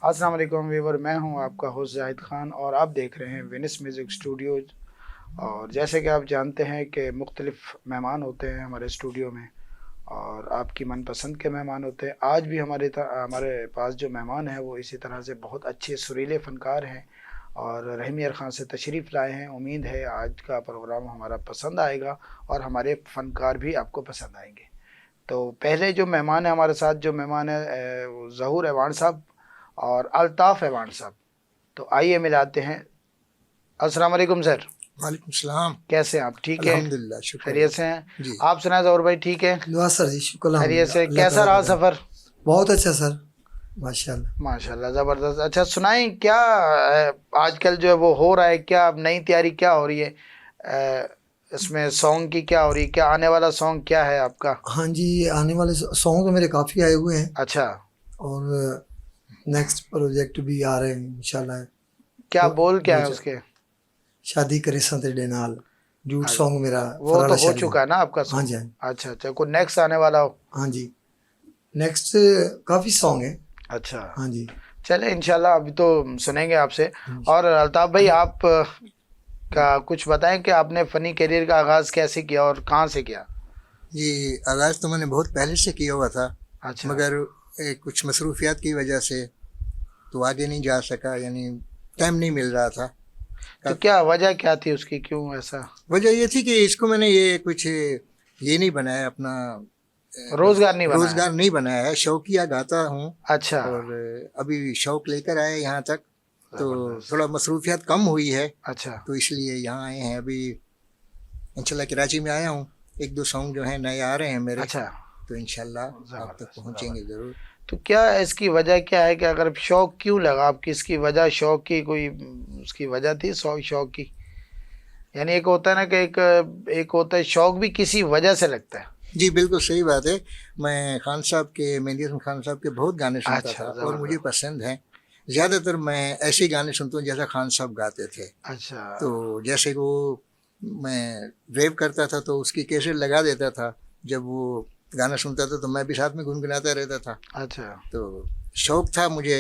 अस्सलाम वालेकुम व्यूवर, मैं हूं आपका होस्ट जाहिद खान और आप देख रहे हैं वेनिस म्यूज़िक स्टूडियोज़। और जैसे कि आप जानते हैं कि मुख्तलिफ़ मेहमान होते हैं हमारे स्टूडियो में और आपकी मनपसंद के मेहमान होते हैं। आज भी हमारे पास जो मेहमान हैं वो इसी तरह से बहुत अच्छे सुरीले फ़नकार हैं और रहीम यार ख़ान से तशरीफ़ लाए हैं। उम्मीद है आज का प्रोग्राम हमारा पसंद आएगा और हमारे फ़नकार भी आपको पसंद आएंगे। तो पहले जो मेहमान है हमारे साथ, जो मेहमान है वो ज़हूर ऐवान साहब और अल्ताफ़ ऐवान साहब। तो आइए मिलाते हैं। अस्सलाम वालेकुम सर। वालेकुम सलाम। कैसे हैं आप? ठीक है, अल्हम्दुलिल्लाह, शुक्र खैरियत से हैं? जी। आप सुनाए ज़हूर भाई, ठीक है? दुआ सर जी, शुक्र खैरियत से? अल्हम्दुलिल्लाह, कैसा रहा सफ़र? बहुत अच्छा सर, माशाल्लाह। माशाल्लाह, ज़बरदस्त। अच्छा सुनाएं, क्या आजकल जो है वो हो रहा है, क्या नई तैयारी क्या हो रही है? इसमें सॉन्ग की क्या हो रही है? क्या आने वाला सॉन्ग क्या है आपका? हाँ जी, आने वाले सॉन्ग तो मेरे काफ़ी आए हुए हैं अच्छा, और नेक्स्ट प्रोजेक्ट भी आ रहे हैं इंशाल्लाह। क्या तो बोल क्या है दो उसके? शादी करे सा तेरे नाल, ड्यूट अच्छा, सॉन्ग मेरा वो फराला तो हो शादी। चुका है ना आपका हाँ सॉन्ग? जी, हाँ जी, अच्छा अच्छा, कोई नेक्स्ट आने वाला हो? हाँ जी, नेक्स्ट काफ़ी सॉन्ग है। अच्छा, हाँ जी। चले इंशाल्लाह अभी तो सुनेंगे आपसे। इंशा- और अल्ताफ़ भाई, आप का कुछ बताएं कि आपने फ़नी करियर का आगाज़ कैसे किया और कहाँ से किया? ये आगाज़ तो मैंने बहुत पहले से किया हुआ था, अच्छा, मगर कुछ मसरूफियात की वजह से तो आगे नहीं जा सका, यानी टाइम नहीं मिल रहा था। तो क्या वजह क्या थी उसकी, क्यों ऐसा? वजह ये थी कि इसको मैंने ये कुछ ये नहीं बनाया, अपना रोज़गार नहीं बनाया? रोजगार नहीं बनाया है, शौकिया गाता हूँ। अच्छा, और अभी शौक लेकर आए यहाँ तक, तो ज़बरदस्त। थोड़ा मसरूफियत कम हुई है, अच्छा तो इसलिए यहाँ आए हैं। अभी इंशाल्लाह कराची में आया हूँ, एक दो सॉन्ग जो हैं नए आ रहे हैं मेरे, अच्छा, तो इंशाल्लाह आप तक ज़बरदस्त पहुँचेंगे ज़बरदस्त। ज़रूर। तो क्या इसकी वजह क्या है कि अगर शौक क्यों लगा आपकी? इसकी वजह शौक की कोई उसकी वजह थी शौक की? यानी एक होता है ना कि एक होता है शौक भी किसी वजह से लगता है। जी बिल्कुल सही बात है। मैं खान साहब के, मेहंदी हसन खान साहब के बहुत गाने सुनता अच्छा, था और मुझे ज़बरदस्त। पसंद हैं। ज़्यादातर मैं ऐसे गाने सुनता हूँ जैसा खान साहब गाते थे। अच्छा तो जैसे वो, मैं ड्राइव करता था तो उसकी कैसेट लगा देता था, जब वो गाना सुनता था तो मैं भी साथ में गुनगुनाता रहता था। अच्छा, तो शौक था मुझे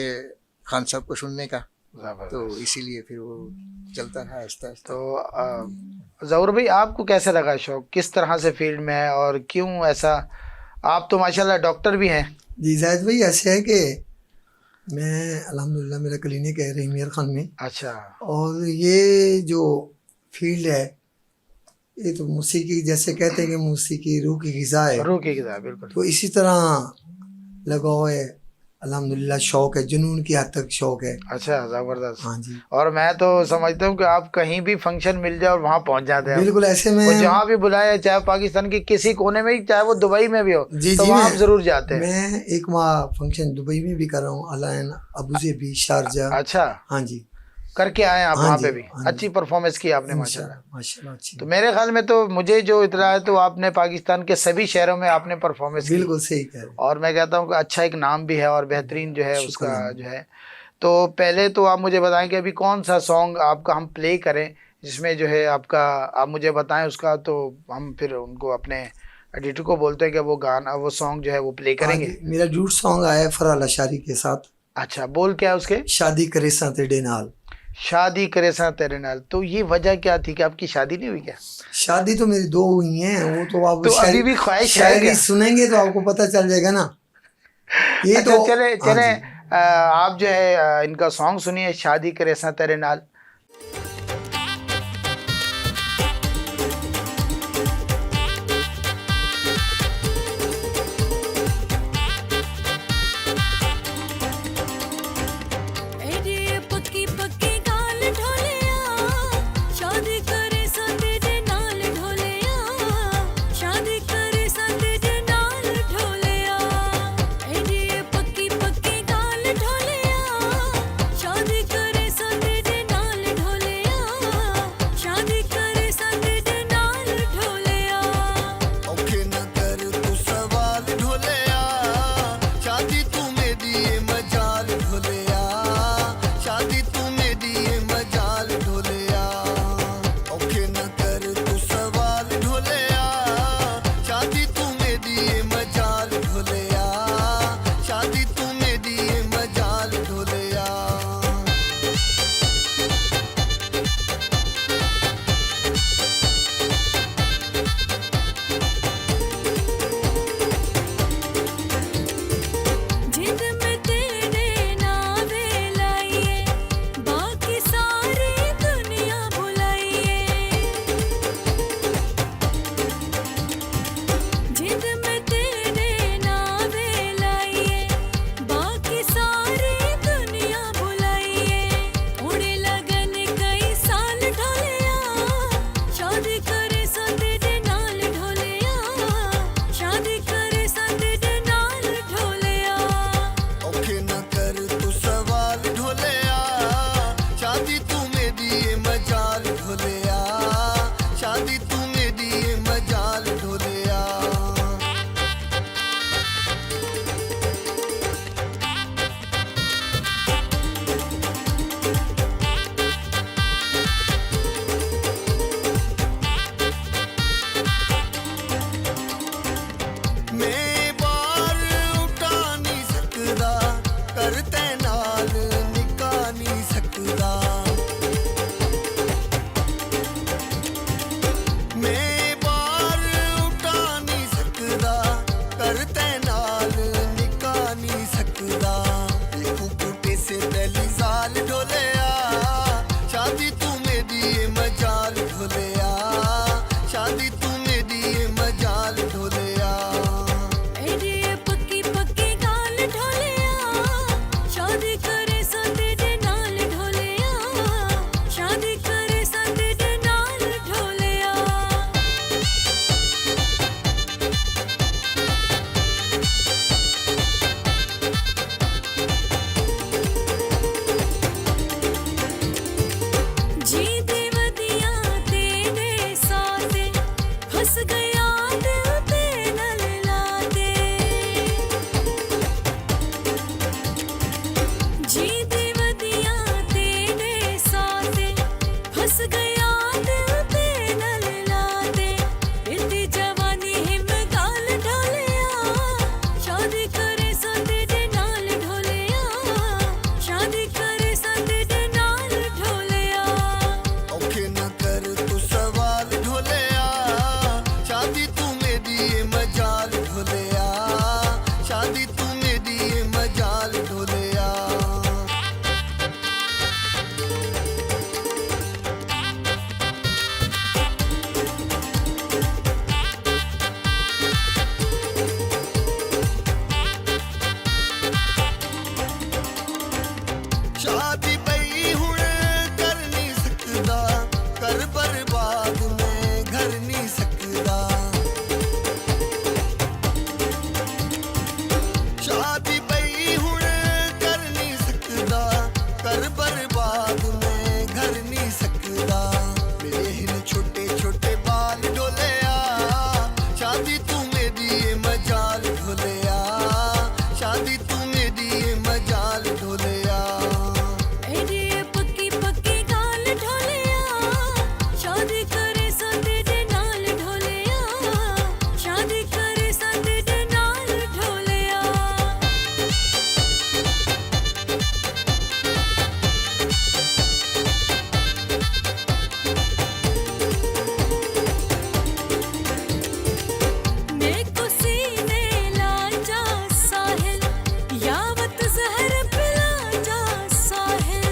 खान साहब को सुनने का, तो ज़बरदस्त। इसीलिए फिर वो चलता रहा आहिस्ता आहिस्ता। तो ज़हूर भाई, आपको कैसे लगा शौक? किस तरह से फील्ड में है और क्यों ऐसा? आप तो माशाल्लाह डॉक्टर भी हैं। जी जाहिद भाई, ऐसे है कि मैं अल्हम्दुलिल्लाह मेरा क्लिनिक है रहीम यार खान में, अच्छा, और ये जो फील्ड है, ये तो मौसीकी, जैसे कहते हैं कि मौसीकी रूह की ग़िज़ा है, रूह की किताब, बिल्कुल। तो इसी तरह लगाव है। अल्हम्दुलिल्लाह शौक है, जुनून की हद तक शौक है। अच्छा, ज़बरदस्त। हाँ जी, और मैं तो समझता हूँ कि आप कहीं भी फंक्शन मिल जाए और वहाँ पहुँच जाते हैं आप। बिल्कुल ऐसे वो में। जहाँ भी बुलाए, चाहे पाकिस्तान के किसी कोने में ही, चाहे वो दुबई में भी हो, जी तो जी, वहाँ आप ज़रूर जाते हैं। मैं एक माह फंक्शन दुबई में भी कर रहा हूँ, अलायन, अबू धाबी, शारजा। अच्छा, हाँ जी, करके आए आप हाँ वहाँ जी, पे भी? हाँ अच्छी जी, परफॉर्मेंस की आपने माशाल्लाह। इंशाल्लाह माशाल्लाह अच्छी। तो मेरे ख्याल में, तो मुझे जो इतला है, तो आपने पाकिस्तान के सभी शहरों में आपने परफॉर्मेंस की। बिल्कुल सही कह रहे हैं, और मैं कहता हूँ कि अच्छा एक नाम भी है और बेहतरीन जो है शुक्र उसका जो है। तो पहले तो आप मुझे बताएं कि अभी कौन सा सॉन्ग आपका हम प्ले करें, जिसमें जो है आपका, आप मुझे बताएं उसका, तो हम फिर उनको अपने एडिटर को बोलते हैं कि वो गाना, वो सॉन्ग जो है वो प्ले आज करेंगे। मेरा ड्यूट सॉन्ग आया है फरहाल अशारी के साथ, अच्छा, बोल क्या है उसके? शादी करे सा तेरे नाल। शादी करे सा तेरे नाल। तो ये वजह क्या थी कि आपकी शादी नहीं हुई क्या? शादी तो मेरी दो हुई हैं, वो तो आप तो अभी भी ख्वाहिश है शायरी क्या? सुनेंगे तो आपको पता चल जाएगा ना। ये अच्छा, तो चले हाँ चले, जी, आप जो है इनका सॉन्ग सुनिए, शादी करे सा तेरे नाल। एडी पक्की पक्की गाल ढोलिया, शादी करे सा तेरे नाल ढोलिया, शादी करे सा तेरे नाल ढोलिया। एडी पक्की पक्की गाल ढोलिया, शादी करे सा तेरे नाल फंस गया दिल पे नल लाते जी दीवदिया तेरे साथे फंस गया दिल पे नल लाते इतनी जवानी हिम गाल ढोलिया शादी करे संदे दे नाल ढोलिया शादी करे संदे दे नाल ढोलिया औखे न कर तू सवाल ढोलिया शादी तू मेरी ये मजाल ढोलिया शादी तू मेरी ये मजाल ढोलिया शादी पई हुण कर नहीं सकदा कर बर्बाद मैं घर नहीं सकदा शादी पई हुण कर नहीं सकदा कर बर्बाद मैं घर नहीं सकदा मेरे हिन छोटे छोटे बाल ढोलिया शादी तू मेरी ये मजाल ढोलिया शादी तू मेरी ये मजाल ढोलिया एडी पक्की पक्की गाल ढोलिया शादी करे संदे दे नाल ढोलिया शादी करे संदे दे नाल ढोलिया नेको सीने लाजा साहिल यावत जहर पिला जा साहिल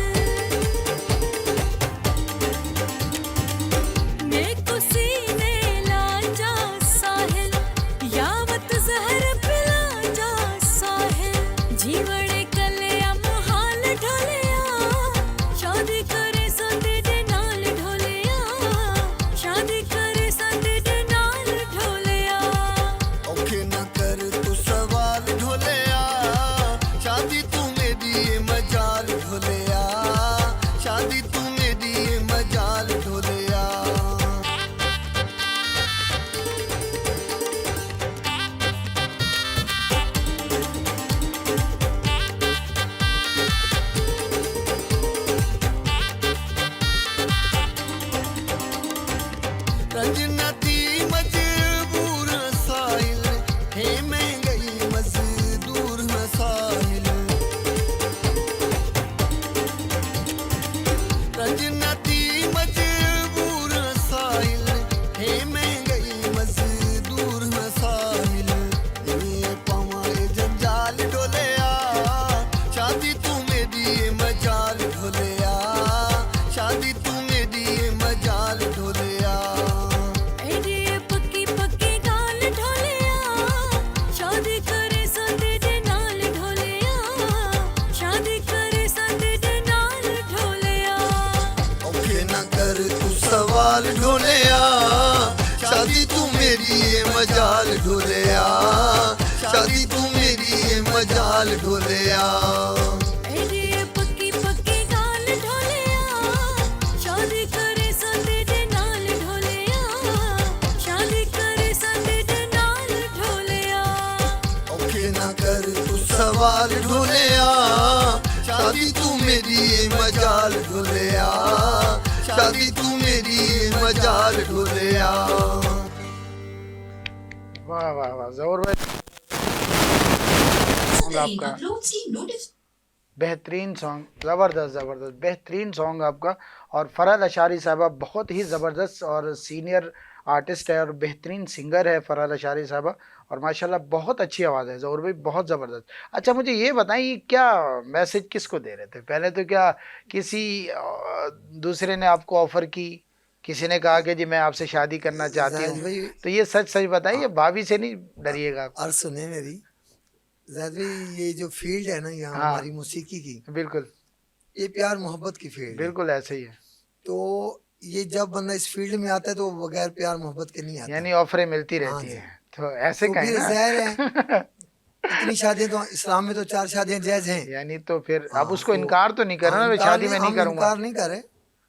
नेको सीने लाजा साहिल यावत जहर पिला जा साहिल जीवड़े कलिया मुहाल ढोलिया शादी करे संदे दे नाल ढोलिया शादी करे संदे दे नाल ढोलिया औखे न कर तू सवाल ढोलिया शादी तू मेरी ये मजाल ढोलिया शादी तू मेरी ये मजाल ढोलिया रंजनती मजबूर साहिल हे महंगाई मजदूर साहिल रंजनती मजबूर साहिल हे महंगाई मजदूर साहिल ये पवाए जंजाल ढोलिया शादी तू मेरी ये मजाल ढोलिया शादी तू मेरी ये मजाल ढोलिया एडी पक्की पक्की गाल ढोलिया शादी करे संदे दे नाल ढोलिया शादी करे संदे दे नाल ढोलिया औखे न कर तू सवाल ढोलिया शादी तू मेरी ये मजाल ढोलिया शादी तू मेरी ये मजाल ढोलिया एडी पक्की पक्की गाल ढोलिया शादी करे संदे दे नाल ढोलिया शादी करे संदे दे नाल ढोलिया औखे न कर तू सवाल ढोलिया शादी तू मेरी ये मजाल ढोलिया शादी तू मेरी ये मजाल ढोलिया वाह वाह वाह जबर भाई सॉन्ग आपका बेहतरीन सॉन्ग ज़बरदस्त ज़बरदस्त बेहतरीन सॉन्ग आपका। और फरहाद अशारी साहबा बहुत ही ज़बरदस्त और सीनियर आर्टिस्ट है और बेहतरीन सिंगर है फरहाद अशारी साहबा और माशाल्लाह बहुत अच्छी आवाज़ है ज़हूर भाई बहुत ज़बरदस्त। अच्छा मुझे ये बताइए क्या मैसेज किसको दे रहे थे पहले तो क्या किसी दूसरे ने आपको ऑफ़र की किसी ने कहा कि जी मैं आपसे शादी करना चाहती हूँ तो ये सच सच बताइए भाभी से नहीं डरिएगा। और सुने मेरी ज़ाहिद भाई ये जो फील्ड है ना यहाँ हाँ। हमारी मौसीकी की बिल्कुल ये प्यार मोहब्बत की फील्ड है। बिल्कुल ऐसे ही है। तो ये जब बंदा इस फील्ड में आता है तो वो बगैर प्यार मोहब्बत के नहीं आता। यानी ऑफरें मिलती रहती हाँ है तो ऐसे तो कहें फिर ना। ज़ाहिर है इतनी शादियां तो इस्लाम में तो 4 शादियां जायज हैं। यानी तो फिर हाँ, अब उसको तो इनकार तो नहीं करना मैं इनकार शादी में नहीं हम करूंगा। इनकार नहीं कर रहे।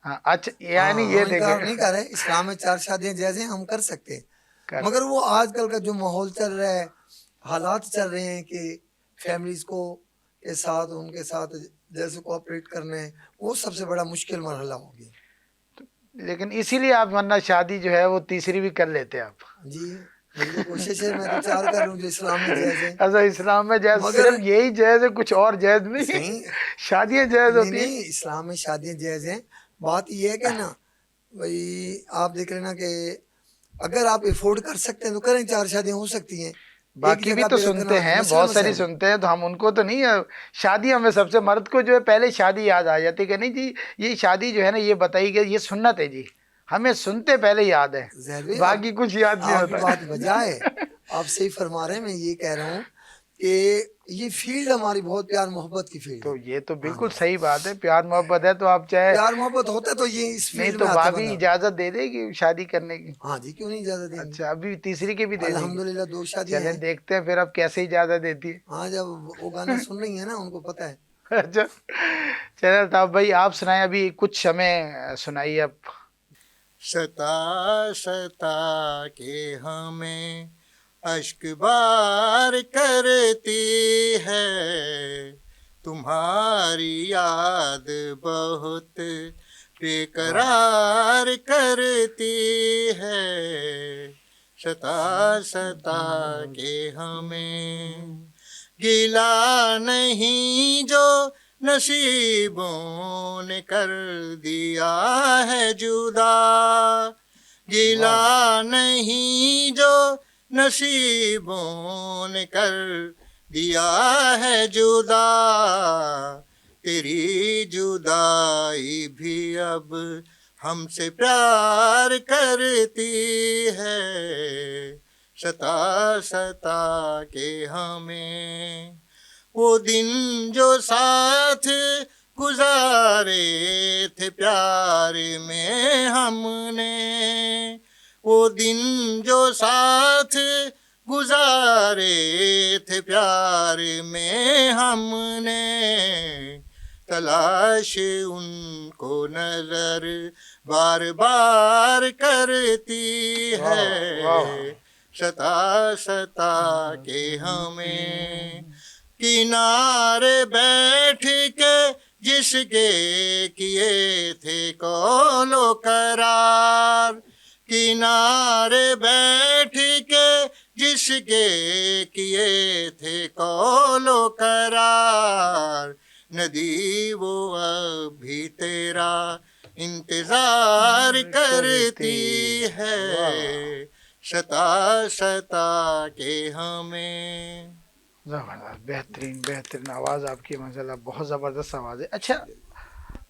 हाँ अच्छा यानी हाँ, ये हम इनकार नहीं देखें कर रहे। इस्लाम में 4 शादियां जायज हैं हम कर सकते हैं। कर- मगर वो आजकल का जो माहौल चल रहा है, हालात चल रहे हैं कि फैमिलीज को के साथ उनके साथ जैसे कोऑपरेट करना है, वो सबसे बड़ा मुश्किल मरहला हो गया। लेकिन इसीलिए आप वरना शादी जो है वो तीसरी भी कर लेते आप। जी मेरी तो कोशिश है, मैं तो 4 कर लूँ जो इस्लाम में जायज़ है। अच्छा, इस्लाम में जायज मगर- सिर्फ यही जायज है, कुछ और जायज नहीं? नहीं। शादियां जायज नहीं होती है। नहीं, इस्लाम में शादियाँ जायज़ हैं। बात ये है कि ना भाई, आप देख लेना कि अगर आप अफोर्ड कर सकते हैं तो करें, 4 शादियाँ हो सकती हैं। एक बाकी भी जगह तो पे सुनते रखना हैं, मसला बहुत सारी मसाइल। सुनते हैं, तो हम उनको तो नहीं शादी हमें सबसे मर्द को जो है पहले शादी याद आ जाती है कि नहीं जी ये शादी जो है ना ये बताई गई, ये सुन्नत है जी, हमें सुनते पहले याद है, ज़ाहिर है, बाकी कुछ याद नहीं आपकी होता। बात बजा है, आप सही फरमा रहे हैं। मैं ये कह रहा हूँ कि ये फील्ड हमारी बहुत प्यार मोहब्बत की फील्ड तो है। ये तो बिल्कुल सही बात है, प्यार मोहब्बत है तो आप चाहे प्यार मोहब्बत होता तो ये इस नहीं फील्ड तो में आते भाभी बंदा। इजाजत दे देगी शादी करने की। हाँ जी, क्यों नहीं इजाजत देंगे। अच्छा, अभी तीसरी की भी दे देगी? अल्हम्दुलिल्लाह 2 शादियाँ चलें हैं। देखते हैं फिर अब कैसे इजाजत देती है। हाँ, जब वो गाना सुन रही है ना, उनको पता है। अच्छा चलो, तो अब भाई आप सुनाए, अभी कुछ समय सुनाइए अब। सता सता के हमें अश्क बार करती है, तुम्हारी याद बहुत बेकरार करती है। सता सता के हमें गिला नहीं जो नसीबों ने कर दिया है जुदा, गिला नहीं जो नसीबों ने कर दिया है जुदा, तेरी जुदाई भी अब हमसे प्यार करती है। सता सता के हमें वो दिन जो साथ गुजारे थे प्यार में हमने, वो दिन जो साथ गुजारे थे प्यार में हमने, तलाश उनको नजर बार बार करती है। सता सता के हमें किनारे बैठ के जिसके किए थे कौलो करार, किनारे बैठ के जिसके किए थे कौलो करार, नदी वो अभी तेरा इंतजार करती है। सता सता के हमें। जबरदस्त, बेहतरीन बेहतरीन आवाज़ आपकी, माशाल्लाह बहुत ज़बरदस्त आवाज़ है। अच्छा,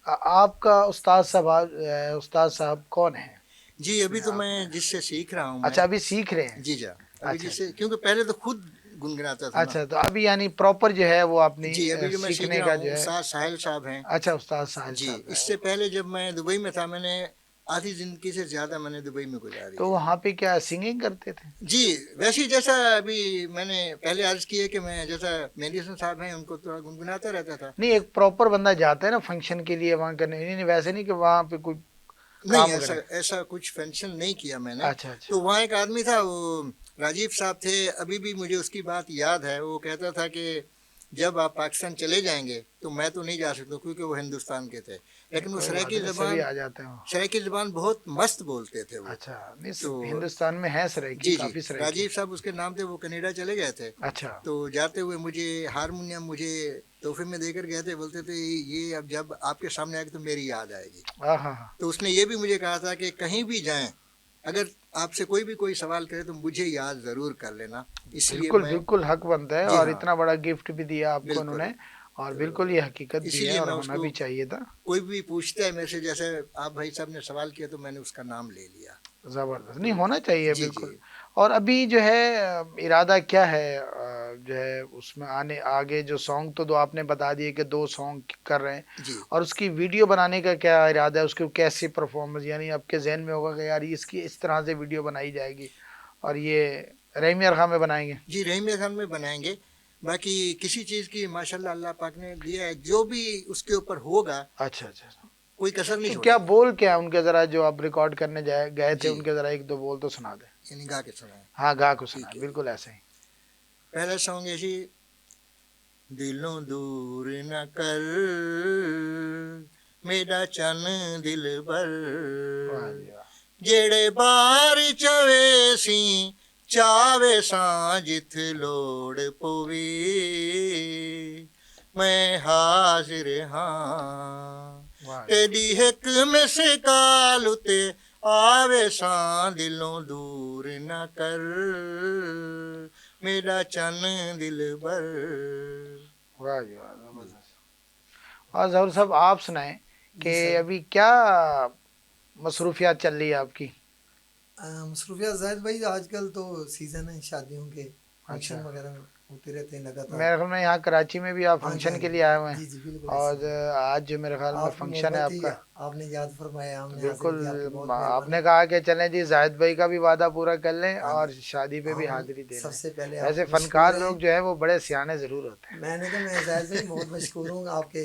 आपका उस्ताद साहब कौन है? जी अभी तो मैं जिससे सीख रहा हूँ। अच्छा, अभी सीख रहे हैं? जी जा अभी अच्छा। जिससे, क्योंकि पहले तो खुद गुनगुनाता था। अच्छा, तो अभी यानी प्रॉपर जो है वो अपनी जी अभी जो मैं सीख सीखने रहा का हूँ जो है। उस्ताद साहिल साहब हैं। अच्छा, उस्ताद साहिल जी साहब है। इससे पहले जब मैं दुबई में था, मैंने आधी जिंदगी से ज्यादा मैंने दुबई में गुजारी। तो वहाँ पे क्या सिंगिंग करते थे? जी वैसे ही जैसा अभी मैंने पहले अर्ज किया कि मैं जैसा मेहदी हसन साहब हैं उनको थोड़ा गुनगुनाता रहता था। नहीं, एक प्रॉपर बंदा जाता है ना फंक्शन के लिए वहाँ करने, नहीं नहीं, वैसे नहीं कि वहाँ पे कोई नहीं काम ऐसा करे। ऐसा कुछ फंक्शन नहीं किया मैंने। अच्छा अच्छा। तो वहाँ एक आदमी था, वो राजीव साहब थे, अभी भी मुझे उसकी बात याद है। वो कहता था कि जब आप पाकिस्तान चले जाएंगे तो मैं तो नहीं जा सकता क्योंकि वो हिंदुस्तान के थे, लेकिन वो सराइकी सभी ज़बान आ जाते हैं। सराइकी ज़बान बहुत मस्त बोलते थे वो। अच्छा, नहीं तो- हिंदुस्तान में है सराइकी, जी काफी जी सराइकी। राजीव साहब उसके नाम थे, वो कनाडा चले गए थे। अच्छा, तो जाते हुए मुझे हारमोनियम मुझे तोहफे में देकर गए थे, बोलते थे ये अब जब आपके सामने आएगा तो मेरी याद आएगी। हाँ हाँ। तो उसने ये भी मुझे कहा था कि कहीं भी जाएं, अगर आपसे कोई सवाल करे तो मुझे याद जरूर कर लेना। इसलिए बिल्कुल मैं बिल्कुल हक बनता है, जी और हाँ। इतना बड़ा गिफ्ट भी दिया आपको बिल्कुल। उन्होंने, और बिल्कुल ये हकीकत भी इसीलिए है और मैं होना उसको- भी चाहिए था। कोई भी पूछता है मेरे से, जैसे आप भाई साहब ने सवाल किया तो मैंने उसका नाम ले लिया। जबरदस्त, नहीं होना चाहिए जी, बिल्कुल। जी। और अभी जो है इरादा क्या है जो है उसमें आने आगे जो सॉन्ग तो दो आपने बता दिए कि 2 सॉन्ग कर रहे हैं, जी और उसकी वीडियो बनाने का क्या इरादा है, उसको कैसे परफॉर्मेंस, यानी आपके जहन में होगा कि यार इसकी इस तरह से वीडियो बनाई जाएगी और ये रहीम खां में बनाएंगे? जी रहीम खान में बनाएंगे। बाकी किसी चीज़ की माशाल्लाह अल्लाह पाक ने दिया है, जो भी उसके ऊपर होगा अच्छा अच्छा। कोई कसर नहीं तो छोड़ेगा। क्या बोल क्या है उनके, जरा जो आप रिकॉर्ड करने गए थे जी। उनके जरा 1-2 बोल तो सुना दे। यानी गा के सुनाए। हाँ गा को सुना ठीक है। बिल्कुल ऐसे ही। पहला सॉन्ग ऐसी, दिलों दूर न कर मेरा चन दिल भर, वाह जी वाह। जेड़े बार चवे सी चावे सां जिथ लोड़ पवी, मैं हाजिर हाँ वाह जी। तेरी हिक मिस काल उते आवे सां दिलों दूर न कर मेरा चन दिल भर। वाह जी वाह जबरदस्त। और जरूर साहब आप सुनाएं जी कि सर। अभी क्या मसरूफियात चल रही है आपकी। मसरूफियात जाहिद भाई आजकल तो सीज़न है शादियों के, अच्छा। फंक्शन वगैरह होते रहते हैं लगातार। मेरे ख्याल में यहाँ कराची में भी आप हाँ जी फंक्शन हाँ के जी। लिए आए हुए हैं। जी जी बिल्कुल ऐसे और ही। आज जो मेरे ख्याल में आपकी फंक्शन है मोहब्बत ही आपका। आपने याद फरमाया, हमने हाजिर किया, आपकी बिल्कुल बहुत मेहरबानी। आपने कहा कि चलें जी जाहिद भाई का भी वादा पूरा कर लें हाँ और जी। शादी पे भी हम हाजिरी दे लें। सबसे पहले वैसे आपके मशहूर फनकार हैं। लोग जो है वो बड़े सियाने जरूर होते हैं। मैं जाहिद भाई बहुत मशहूर हूँ, आपके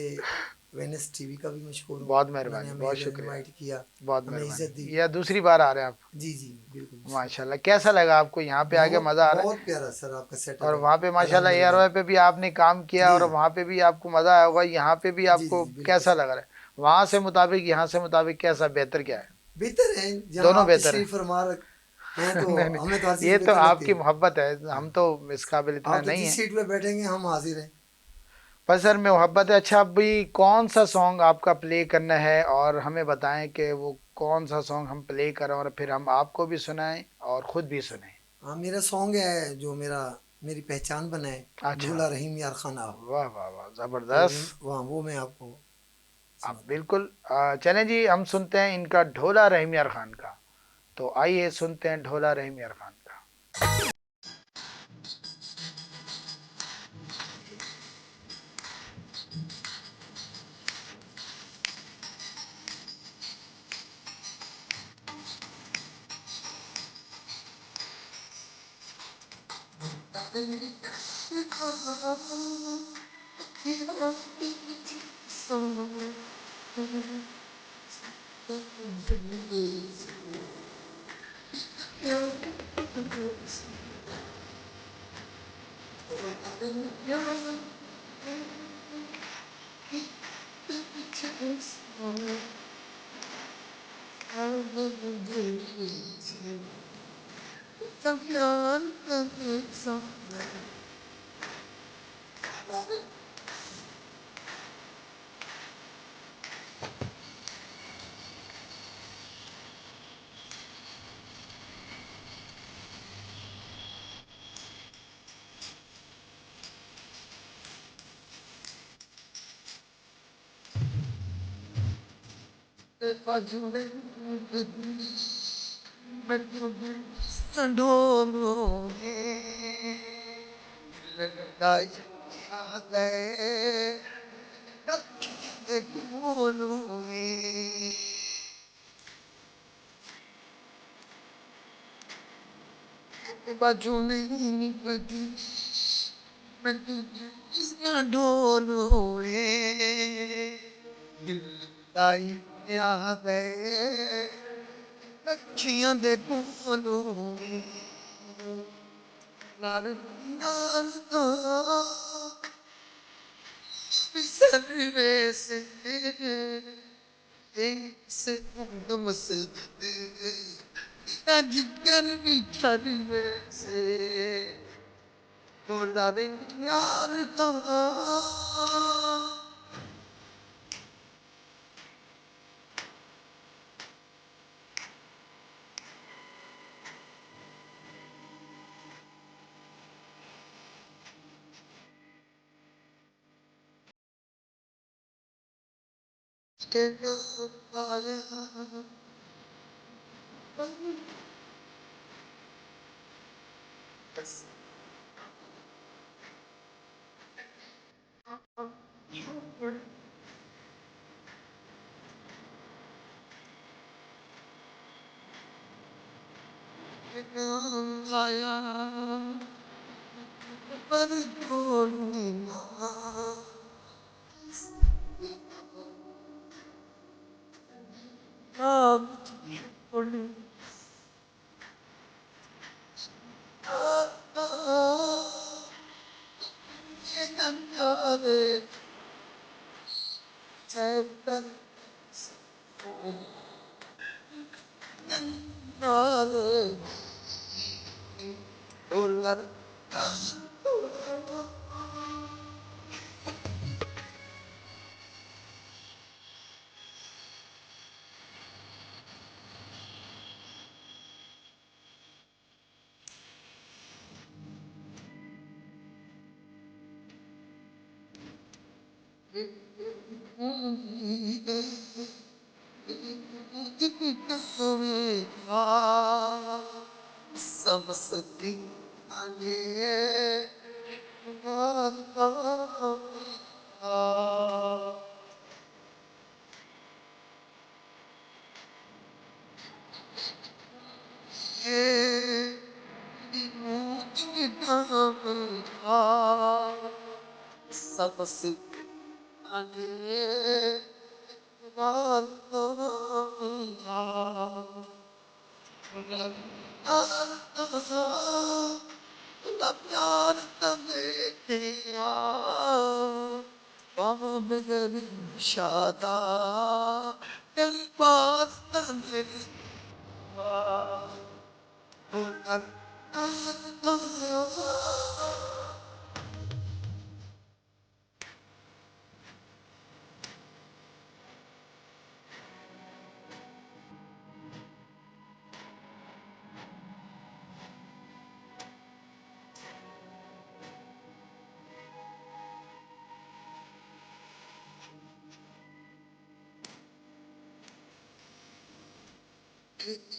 वेनिस टीवी का भी मशहूर हूँ। बहुत उन्होंने मेहरबानी हमें बहुत इधर शुक्रिया। इनवाइट किया, बहुत हमें इज्जत दी। मेहरबानी। यह दूसरी बार आ रहे हैं आप। जी जी बिल्कुल। माशाल्लाह कैसा लगा आपको यहाँ पे आके बहुत मजा आ रहा है। बहुत प्यारा सर आपका और सेटअप है। वहाँ पे माशाल्लाह अल्हम्दुलिल्लाह। एयरवे पे भी आपने काम किया जी और वहाँ पे भी आपको मजा आया होगा। यहाँ पे भी जी आपको जी बिल्कुल कैसा सर। लग रहा है वहाँ से मुताबिक यहाँ से मुताबिक कैसा बेहतर क्या है। बेहतर है, जहाँ दोनों आप बेहतर है। तशरीफ फरमा हैं तो नहीं हमें तो हर नहीं चीज़ ये तो बेहतर लगती आपकी है। मोहब्बत है। हाँ। हम तो इस काबिल इतना आप तो नहीं जिस है। सीट पे बैठेंगे हम हाजिर हैं। बस सर में मोहब्बत है। अच्छा अभी कौन सा सॉन्ग आपका प्ले करना है और हमें बताएं कि वो कौन सा सॉन्ग हम प्ले करें और फिर हम आपको भी सुनाएं और खुद भी सुनाएं। हाँ मेरा सॉन्ग है जो मेरी पहचान बना है, अच्छा। ढोला रहीम यार खान आप। वाह वाह वाह तो जबरदस्त। वो मैं आपको आप सुनाता हूँ। बिल्कुल चलें जी हम सुनते हैं इनका ढोला रहीम यार खान का। तो आइए सुनते हैं ढोला रहीम यार खान का। समस्ती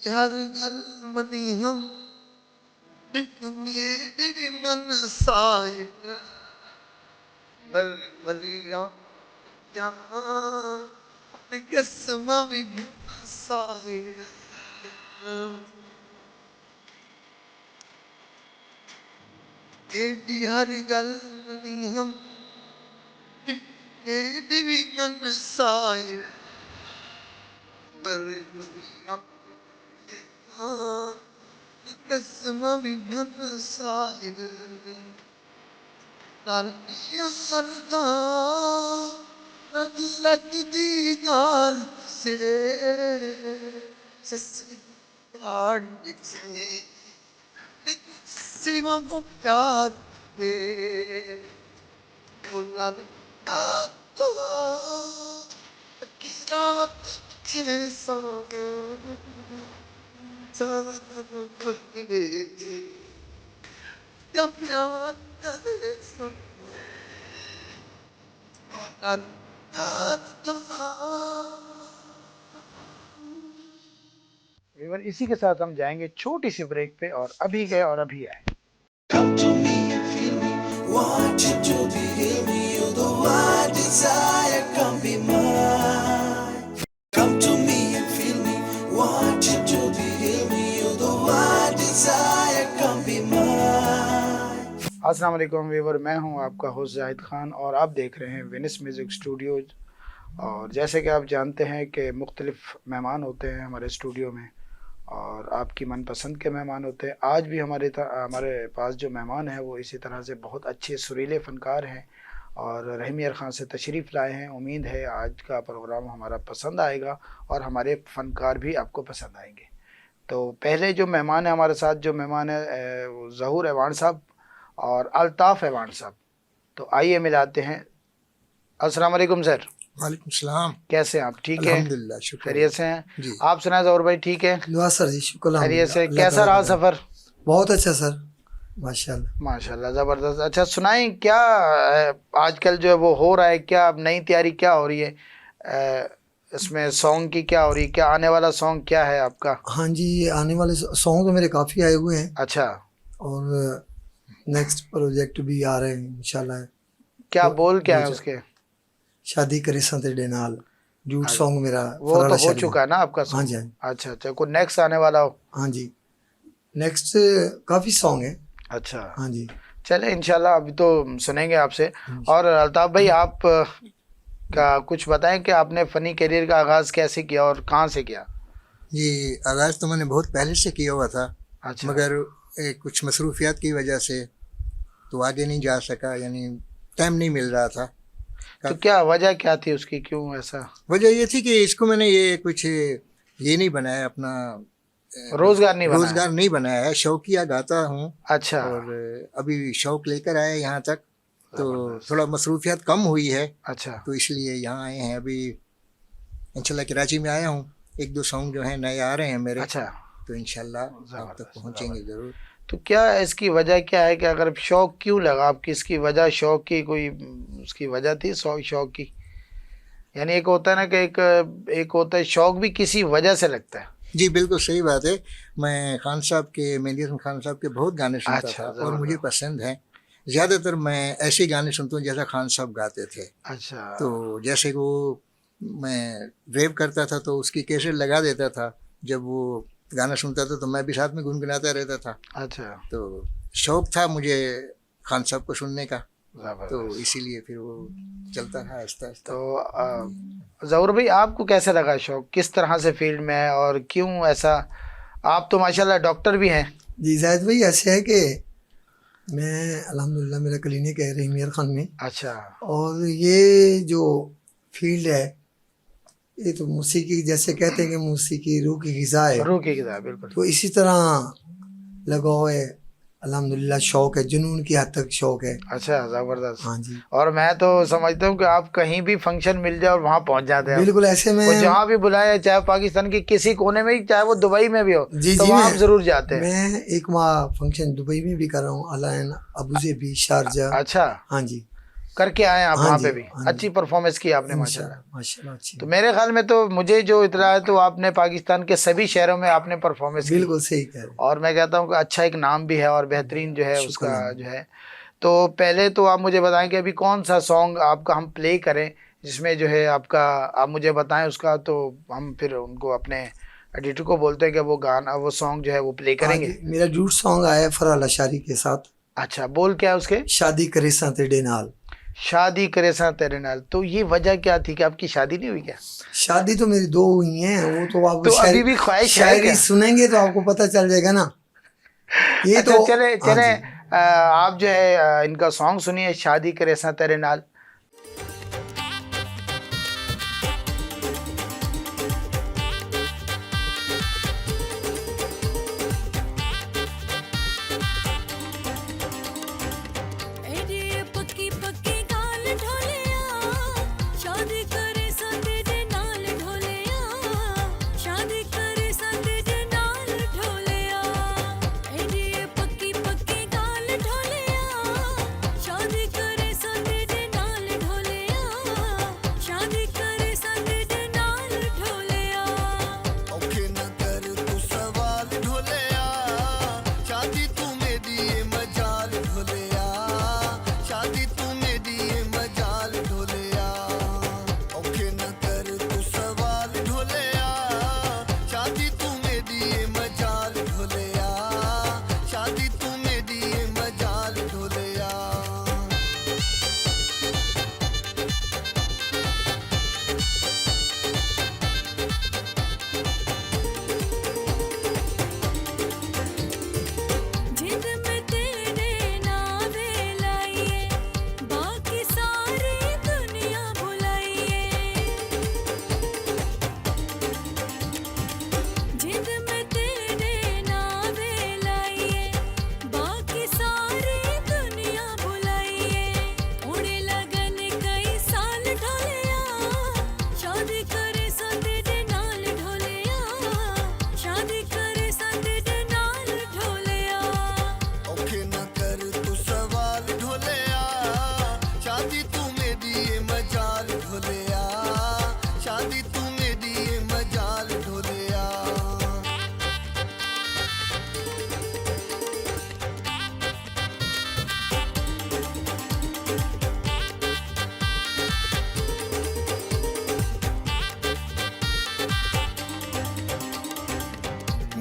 शादा मनियम मन साए बलिया कसमा भी साए हर गल नियम भी मन साए बलिया कसमा भी मन साए मरदा लगती गाल से सिवा को प्यार दे बुलाता तो के संग इवन इसी के साथ हम जाएंगे छोटी सी ब्रेक पे, और अभी गए और अभी आए। Come to me and feel me. Want you to be heal me. You're the one desire. Come be mine. Come to me and feel me. Want you to be heal me. You're the one desire. Come be mine. अस्सलाम वालेकुम viewer, मैं हूं आपका host Zahid Khan और आप देख रहे हैं वेनिस म्यूज़िक स्टूडियोज़। और जैसे कि आप जानते हैं कि मुख्तलिफ़ मेहमान होते हैं हमारे स्टूडियो में और आपकी मनपसंद के मेहमान होते हैं। आज भी हमारे पास जो मेहमान हैं वो इसी तरह से बहुत अच्छे सुरीले फ़नकार हैं और रहीम खान से तशरीफ़ लाए हैं। उम्मीद है आज का प्रोग्राम हमारा पसंद आएगा और हमारे फ़नकार भी आपको पसंद आएंगे। तो पहले जो मेहमान है हमारे साथ, जो मेहमान है वो ज़हूर ऐवान साहब और अल्ताफ़ ऐवान साहब। तो आइए मिलाते हैं। अस्सलाम वालेकुम सर। वालेकुम सलाम। कैसे हैं आप? ठीक है, अल्हम्दुलिल्लाह, शुक्र खैरियत से हैं जी। आप सुनाए ज़हूर भाई? ठीक है, दुआ सर जी, शुक्र खैरियत से। अल्हम्दुलिल्लाह, कैसा रहा सफ़र? बहुत अच्छा सर, माशाल्लाह। माशाल्लाह, ज़बरदस्त। अच्छा सुनाएं, क्या आजकल जो है वो हो रहा है, क्या अब नई तैयारी क्या हो रही है इसमें सॉन्ग की, क्या हो रही है, क्या आने वाला सॉन्ग क्या है आपका? हाँ जी, आने वाले सॉन्ग तो मेरे काफ़ी आए हुए हैं अच्छा, और नेक्स्ट प्रोजेक्ट भी आ रहे हैं इंशाल्लाह। क्या बोल क्या है उसके? शादी करे संते नाल जूट सॉन्ग मेरा वो तो हो चुका है ना आपका हाँ जी, सॉन्ग? अच्छा अच्छा, कोई नेक्स्ट आने वाला हो? हाँ जी, नेक्स्ट काफ़ी सॉन्ग है। अच्छा, हाँ जी, चले इंशाल्लाह अभी तो सुनेंगे आपसे। और अल्ताफ़ भाई, आप का कुछ बताएं कि आपने फ़नी करियर का आगाज़ कैसे किया और कहाँ से किया? जी, आगाज़ तो मैंने बहुत पहले से किया हुआ था, अच्छा, मगर कुछ मसरूफियात की वजह से तो आगे नहीं जा सका, यानी टाइम नहीं मिल रहा था। तो क्या वजह क्या थी उसकी, क्यों ऐसा? वजह ये थी कि इसको मैंने ये कुछ ये नहीं बनाया अपना रोजगार नहीं बना है। रोजगार नहीं बनाया है, शौकिया गाता हूँ अच्छा और अभी शौक लेकर आया यहाँ तक, तो थोड़ा मसरूफियत कम हुई है, अच्छा तो इसलिए यहाँ आए हैं। अभी इंशाल्लाह कराची में आया हूँ, 1-2 सॉन्ग जो हैं नए आ रहे हैं मेरे, अच्छा। तो इंशाल्लाह आप तक पहुँचेंगे ज़रूर। तो क्या इसकी वजह क्या है कि अगर शौक क्यों लगा आपकी, इसकी वजह शौक की कोई उसकी वजह थी शौक की? यानी एक होता है ना कि एक होता है शौक भी किसी वजह से लगता है। जी बिल्कुल सही बात है। मैं खान साहब के, मेहंदी हसन खान साहब के बहुत गाने सुनता अच्छा, था और मुझे पसंद है। ज़्यादातर मैं ऐसे गाने सुनता हूँ जैसा खान साहब गाते थे। अच्छा तो जैसे वो मैं ड्राइव करता था तो उसकी कैसेट लगा देता था, जब वो गाना सुनता था तो मैं भी साथ में गुनगुनाता रहता था। अच्छा तो शौक था मुझे खान साहब को सुनने का, जबरदस्त। तो इसीलिए फिर वो चलता रहा आहिस्ता आहिस्ता। तो ज़हूर भाई आपको कैसे लगा शौक, किस तरह से फील्ड में है और क्यों ऐसा? आप तो माशाल्लाह डॉक्टर भी हैं। जी जाहिद भाई, ऐसे है कि मैं अल्हम्दुलिल्लाह मेरा क्लिनिक है रहीमियर खान में, अच्छा और ये जो फील्ड है ये तो मौसीकी, जैसे कहते हैं कि मौसीकी रूह की ग़िज़ा है, रूह की किताब बिल्कुल। तो इसी तरह लगाव है अल्हम्दुलिल्लाह, शौक है, जुनून की हद तक शौक है। अच्छा ज़बरदस्त। हाँ जी और मैं तो समझता हूँ कि आप कहीं भी फंक्शन मिल जाए और वहाँ पहुँच जाते हैं। बिल्कुल, ऐसे में वो जहाँ भी बुलाया, चाहे पाकिस्तान के किसी कोने में ही, चाहे वो दुबई में भी हो, जी तो जी वहाँ आप जरूर जाते हैं। मैं एक माह फंक्शन दुबई में भी कर रहा हूँ, अलायन अबूज़ेबी शारजा। अच्छा हाँ जी करके आए आप हाँ वहाँ जी, पे भी? हाँ जी। अच्छी परफॉर्मेंस की आपने माशाल्लाह। माशाल्लाह अच्छी। तो मेरे ख्याल में तो मुझे जो इतला है तो आपने पाकिस्तान के सभी शहरों में आपने परफॉर्मेंस की, बिल्कुल सही कह रहे हैं। और मैं कहता हूँ कि अच्छा एक नाम भी है और बेहतरीन जो है उसका शुक्रिया। जो है। तो पहले तो आप मुझे बताएं कि अभी कौन सा सॉन्ग आपका हम प्ले करें जिसमें जो है आपका, आप मुझे बताएं उसका, तो हम फिर उनको अपने एडिटर को बोलते हैं कि वो गाना, वो सॉन्ग जो है वो प्ले करेंगे। आज मेरा ड्यूट सॉन्ग आया है फरहाल अशारी के साथ, अच्छा बोल क्या है उसके? शादी करे सा तेरे नाल। शादी करे सा तेरे नाल। तो ये वजह क्या थी कि आपकी शादी नहीं हुई क्या? शादी तो मेरी 2 हुई हैं, वो तो आप तो अभी भी ख्वाहिश है शायरी क्या? सुनेंगे तो आपको पता चल जाएगा ना। ये अच्छा तो चले हाँ चले जी। आप जो है इनका सॉन्ग सुनिए, शादी करे सा तेरे नाल। एडी पक्की पक्की गाल ढोलिया, शादी करे सा तेरे नाल ढोलिया, शादी करे सा तेरे नाल ढोलिया। एडी पक्की पक्की गाल ढोलिया, शादी करे सा तेरे नाल ढोलिया, शादी करे सा तेरे नाल ढोलिया। औखे न कर तू सवाल ढोलिया, शादी तू मेरी ये मजाल ढोलिया, शादी तू मेरी ये मजाल ढोलिया। औखे न कर तू सवाल ढोलिया, शादी तू मेरी ये मजाल ढोलिया, शादी तू मेरी ये मजाल ढोलिया। जिद में तेरे नावे लाइए, बाकी सारी दुनिया भुलाइए। जिद में तेरे नावे लाइए, बाकी सारी दुनिया भुलाइए। उड़े लगन कई साल ढोलिया, शादी करे सा तेरे नाल ढोलिया, शादी करे सा तेरे नाल ढोलिया। औखे न कर तू सवाल ढोलिया, शादी तू मेरी ये मजाल ढोलिया, शादी तू मेरी ये मजाल ढोलिया।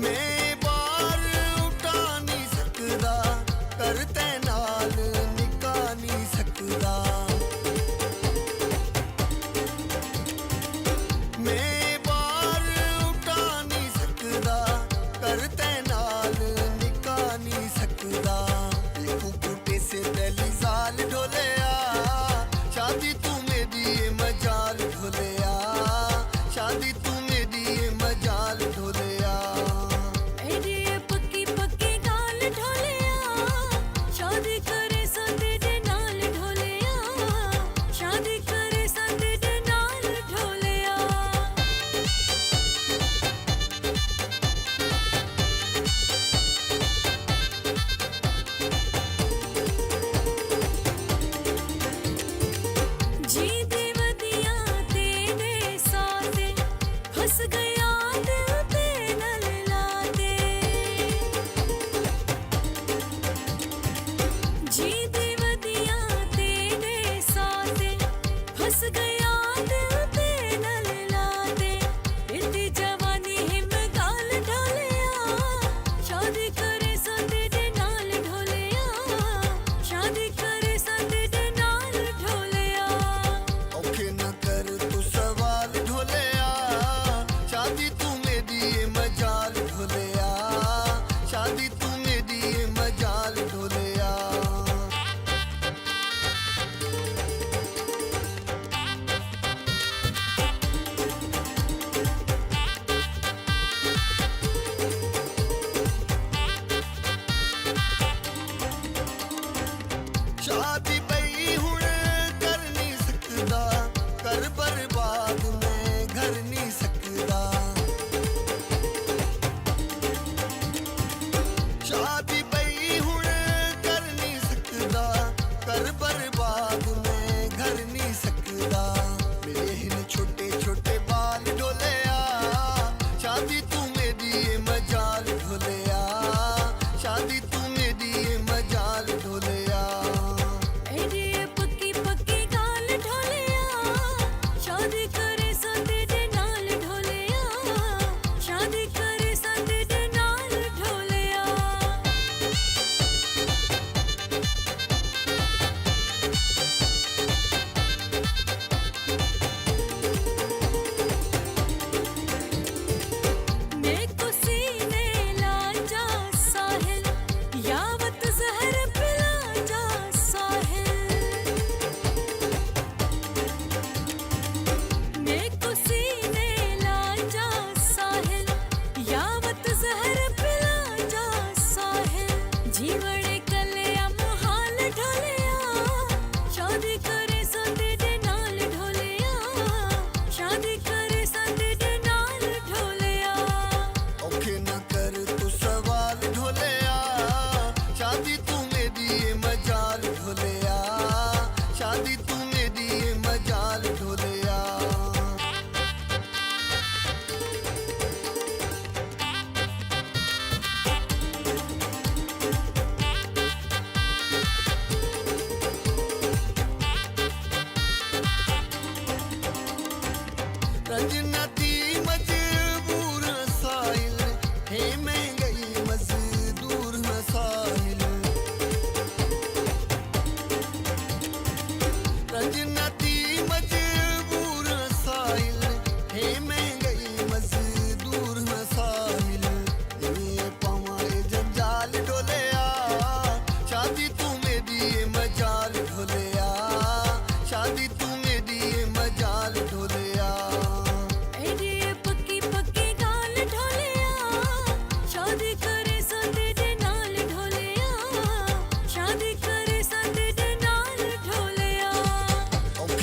मैं बार उठा नहीं सकदा, करते नाल निका नहीं सकदा। मैं बार उठा नहीं सकदा, करते नाल निका नहीं सकदा। लिखूं बूटे से पहली साल ढोलिया, शादी तू मेरी ये मजाल ढोलिया, शादी तू मेरी ये मजाल ढोलिया।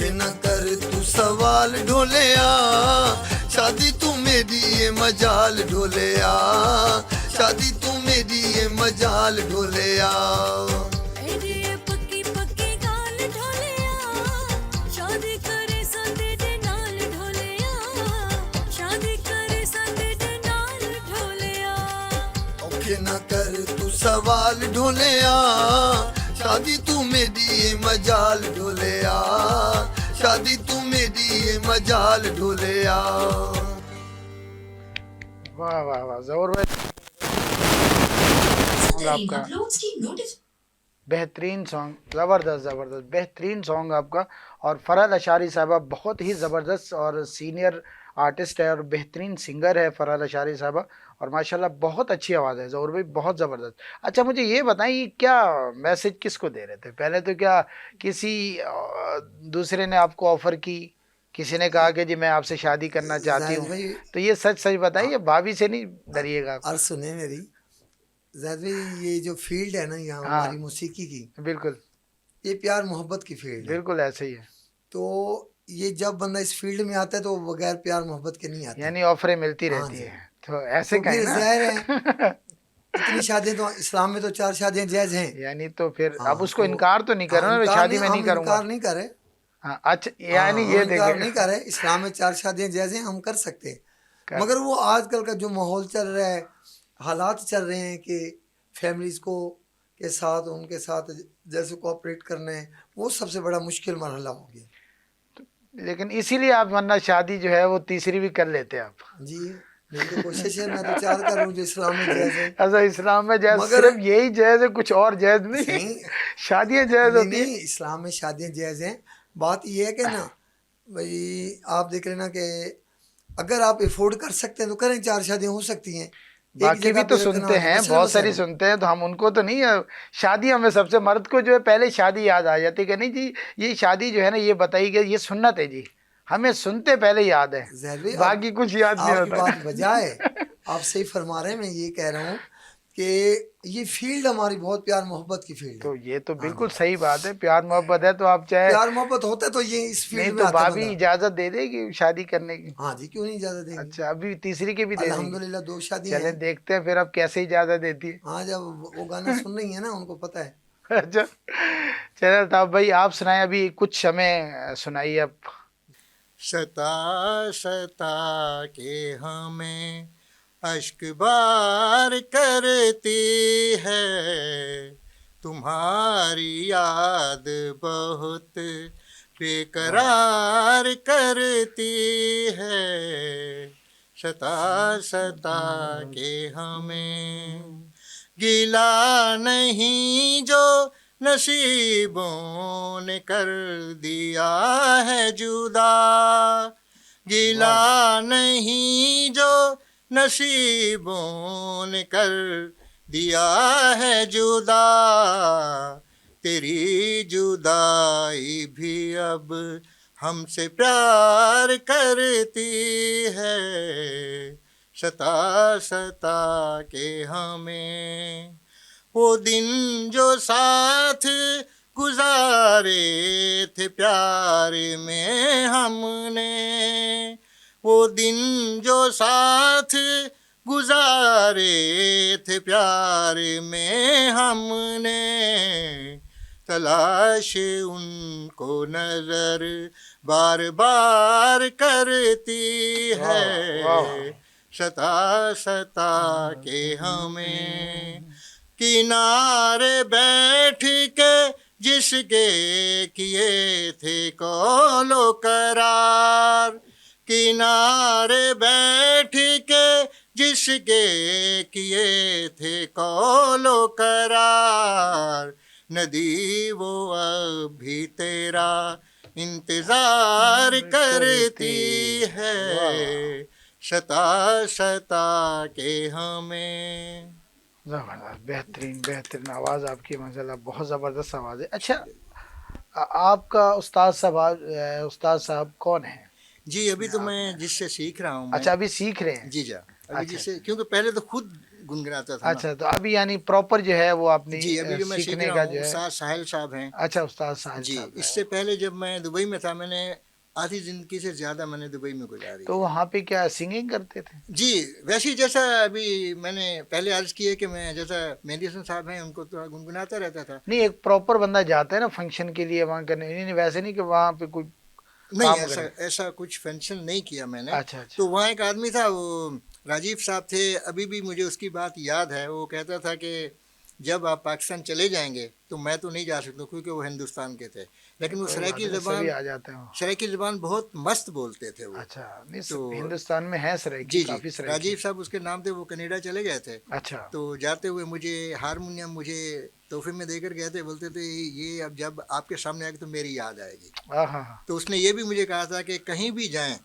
औखे न कर तू सवाल ढोलिया, शादी तू मेरी ये मजाल ढोलिया, शादी तू मेरी ये मजाल ढोलिया। मेरी ये पक्की पक्की गाल ढोलिया, शादी करे संदे दे नाल ढोलिया, शादी करे संदे दे नाल ढोलिया। औखे न कर तू सवाल ढोलिया, शादी तू मेरी ये मजाल ढोलिया, शादी तू मेरी ये मजाल ढोलिया। वाह वाह वाह, जरूर भाई सॉन्ग आपका, बेहतरीन सॉन्ग, ज़बरदस्त ज़बरदस्त बेहतरीन सॉन्ग आपका। और फरहद अशारी साहबा बहुत ही ज़बरदस्त और सीनियर आर्टिस्ट है और बेहतरीन सिंगर है फरहद अशारी साहबा, और माशाल्लाह बहुत अच्छी आवाज़ है ज़हूर भाई, बहुत ज़बरदस्त। अच्छा मुझे ये बताइए क्या मैसेज किसको दे रहे थे पहले, तो क्या किसी दूसरे ने आपको ऑफ़र की, किसी ने कहा कि जी मैं आपसे शादी करना चाहती जाहिद हूँ, भाई, तो ये सच सच बताइए, भाभी से नहीं डरिएगा आप। और सुने मेरी जाहिद भाई, ये जो फील्ड है ना यहाँ हाँ। हमारी मौसीकी की, बिल्कुल ये प्यार मोहब्बत की फील्ड है। बिल्कुल ऐसे ही है, तो ये जब बंदा इस फील्ड में आता है तो वो बगैर प्यार मोहब्बत के नहीं आता। यानी ऑफरें मिलती हाँ रहती जी। है, तो ऐसे तो कहें फिर ना जाहिर है इतनी शादियां तो इस्लाम में तो 4 शादियां जायज हैं। यानी तो फिर हाँ, अब उसको तो- इनकार तो नहीं कर रहा हाँ, ना, इनकार शादी में हम नहीं करूंगा। इनकार नहीं करे। हाँ, अच्छा यानी हाँ, ये हम इनकार नहीं देखे करे, इस्लाम में 4 शादियां जायज हैं, हम कर सकते हैं। कर- मगर वो आजकल का जो माहौल चल रहा है, हालात चल रहे हैं कि फैमिलीज को के साथ उनके साथ जैसे कोऑपरेट करना है, वो सबसे बड़ा मुश्किल मरहला हो गया। लेकिन इसीलिए आप वरना शादी जो है वो तीसरी भी कर लेते आप। जी, मेरी तो कोशिश है, मैं तो 4 कर रहा हूँ जो इस्लाम में जायज है। अच्छा इस्लाम में जैज मगर- सिर्फ यही जैज है, कुछ और जैज नहीं, नहीं, शादियां जैज नहीं होती है। नहीं, इस्लाम में शादियां जायज हैं। बात ये है कि ना भाई, आप देख लेना कि अगर आप अफोर्ड कर सकते हैं तो करें, 4 शादियां हो सकती हैं। एक बाकी जगह भी तो पे रखना सुनते है, हैं, मसला बहुत सारी मसला। सुनते हैं, तो हम उनको तो नहीं शादी हमें सबसे मर्द को जो है पहले शादी याद आ जाती है कि नहीं जी ये शादी जो है ना ये बताई गई, ये सुन्नत है जी, हमें सुनते पहले याद है, ज़ाहिर भाई, बाकी कुछ याद नहीं आपकी होता। बात बजा है, आप सही फरमा रहे हैं। मैं ये कह रहा हूँ कि ये फील्ड हमारी बहुत प्यार मोहब्बत की फील्ड तो है। ये तो बिल्कुल सही बात है, प्यार मोहब्बत है तो आप चाहे प्यार मोहब्बत होता है तो ये इस नहीं फील्ड में तो आता है भाभी बंदा। इजाजत दे देगी शादी करने की। हाँ जी, क्यों नहीं इजाजत देंगे। अच्छा अभी तीसरी की भी दे देगी, अल्हम्दुलिल्लाह 2 शादी चले हैं। देखते हैं फिर अब कैसे इजाजत देती है। हाँ, जब वो गाना सुन रही है ना, उनको पता है। अच्छा चलो तब भाई आप सुनाए, अभी कुछ हमें सुनाइए अब। सता सता के हमें अश्क बार करती है, तुम्हारी याद बहुत बेकरार करती है। सता सता के हमें गिला नहीं जो नसीबों ने कर दिया है जुदा, गिला नहीं जो नसीबों ने कर दिया है जुदा, तेरी जुदाई भी अब हमसे प्यार करती है। सता सता के हमें वो दिन जो साथ गुजारे थे प्यार में हमने, वो दिन जो साथ गुजारे थे प्यार में हमने, तलाश उनको नजर बार बार करती है। सता सता के हमें किनारे बैठ के जिसके किए थे कौलो करार, किनारे बैठ के जिसके किए थे कौलो करार, नदी वो अभी तेरा इंतजार करती है। सता सता के हमें। जबरदस्त, बेहतरीन बेहतरीन आवाज़ आपकी, माशाल्लाह बहुत ज़बरदस्त आवाज़ है। अच्छा आपका उस्ताद साहब कौन है? जी अभी तो मैं जिससे सीख रहा हूँ। अच्छा अभी सीख रहे हैं। जी जा अभी अच्छा, जिससे, क्योंकि पहले तो खुद गुनगुनाता था ना। अच्छा, तो अभी यानी प्रॉपर जो है वो अपनी जी, अभी जो मैं सीख सीखने रहा का हूँ जो है। उस्ताद साहिल साहब हैं। अच्छा, उस्ताद साहिल जी, साहब है। इससे पहले जब मैं दुबई में था, मैंने आधी ज़िंदगी से ज़्यादा मैंने दुबई में गुजारी तो है। वहाँ पे क्या सिंगिंग करते थे? जी, वैसे ही जैसा अभी मैंने पहले अर्ज़ की है कि मैं जैसा मेहदी हसन साहब हैं, उनको थोड़ा गुनगुनाता रहता था। नहीं, एक प्रॉपर बंदा जाता है ना फंक्शन के लिए वहाँ करने, नहीं नहीं, वैसे नहीं कि वहाँ पे कोई नहीं, काम ऐसा करे। ऐसा कुछ फंक्शन नहीं किया मैंने। अच्छा अच्छा। तो वहाँ एक आदमी था, वो राजीव साहब थे, अभी भी मुझे उसकी बात याद है। वो कहता था कि जब आप पाकिस्तान चले जाएंगे तो मैं तो नहीं जा सकता, क्योंकि वो हिंदुस्तान के थे, लेकिन वो कोई बात सराइकी नहीं, सभी ज़बान, आ जाते हैं वो। सराइकी ज़बान बहुत मस्त बोलते थे वो। अच्छा, नहीं तो हिंदुस्तान में है सराइकी, जी, जी, काफी सराइकी। राजीव साहब उसके नाम थे। वो कनाडा चले गए थे, अच्छा। तो जाते हुए मुझे हारमोनियम मुझे तोहफे में देकर गए थे। बोलते थे ये अब जब आपके सामने आएगा तो मेरी याद आएगी। हाँ हाँ हाँ। तो उसने ये भी मुझे कहा था कि कहीं भी जाएं,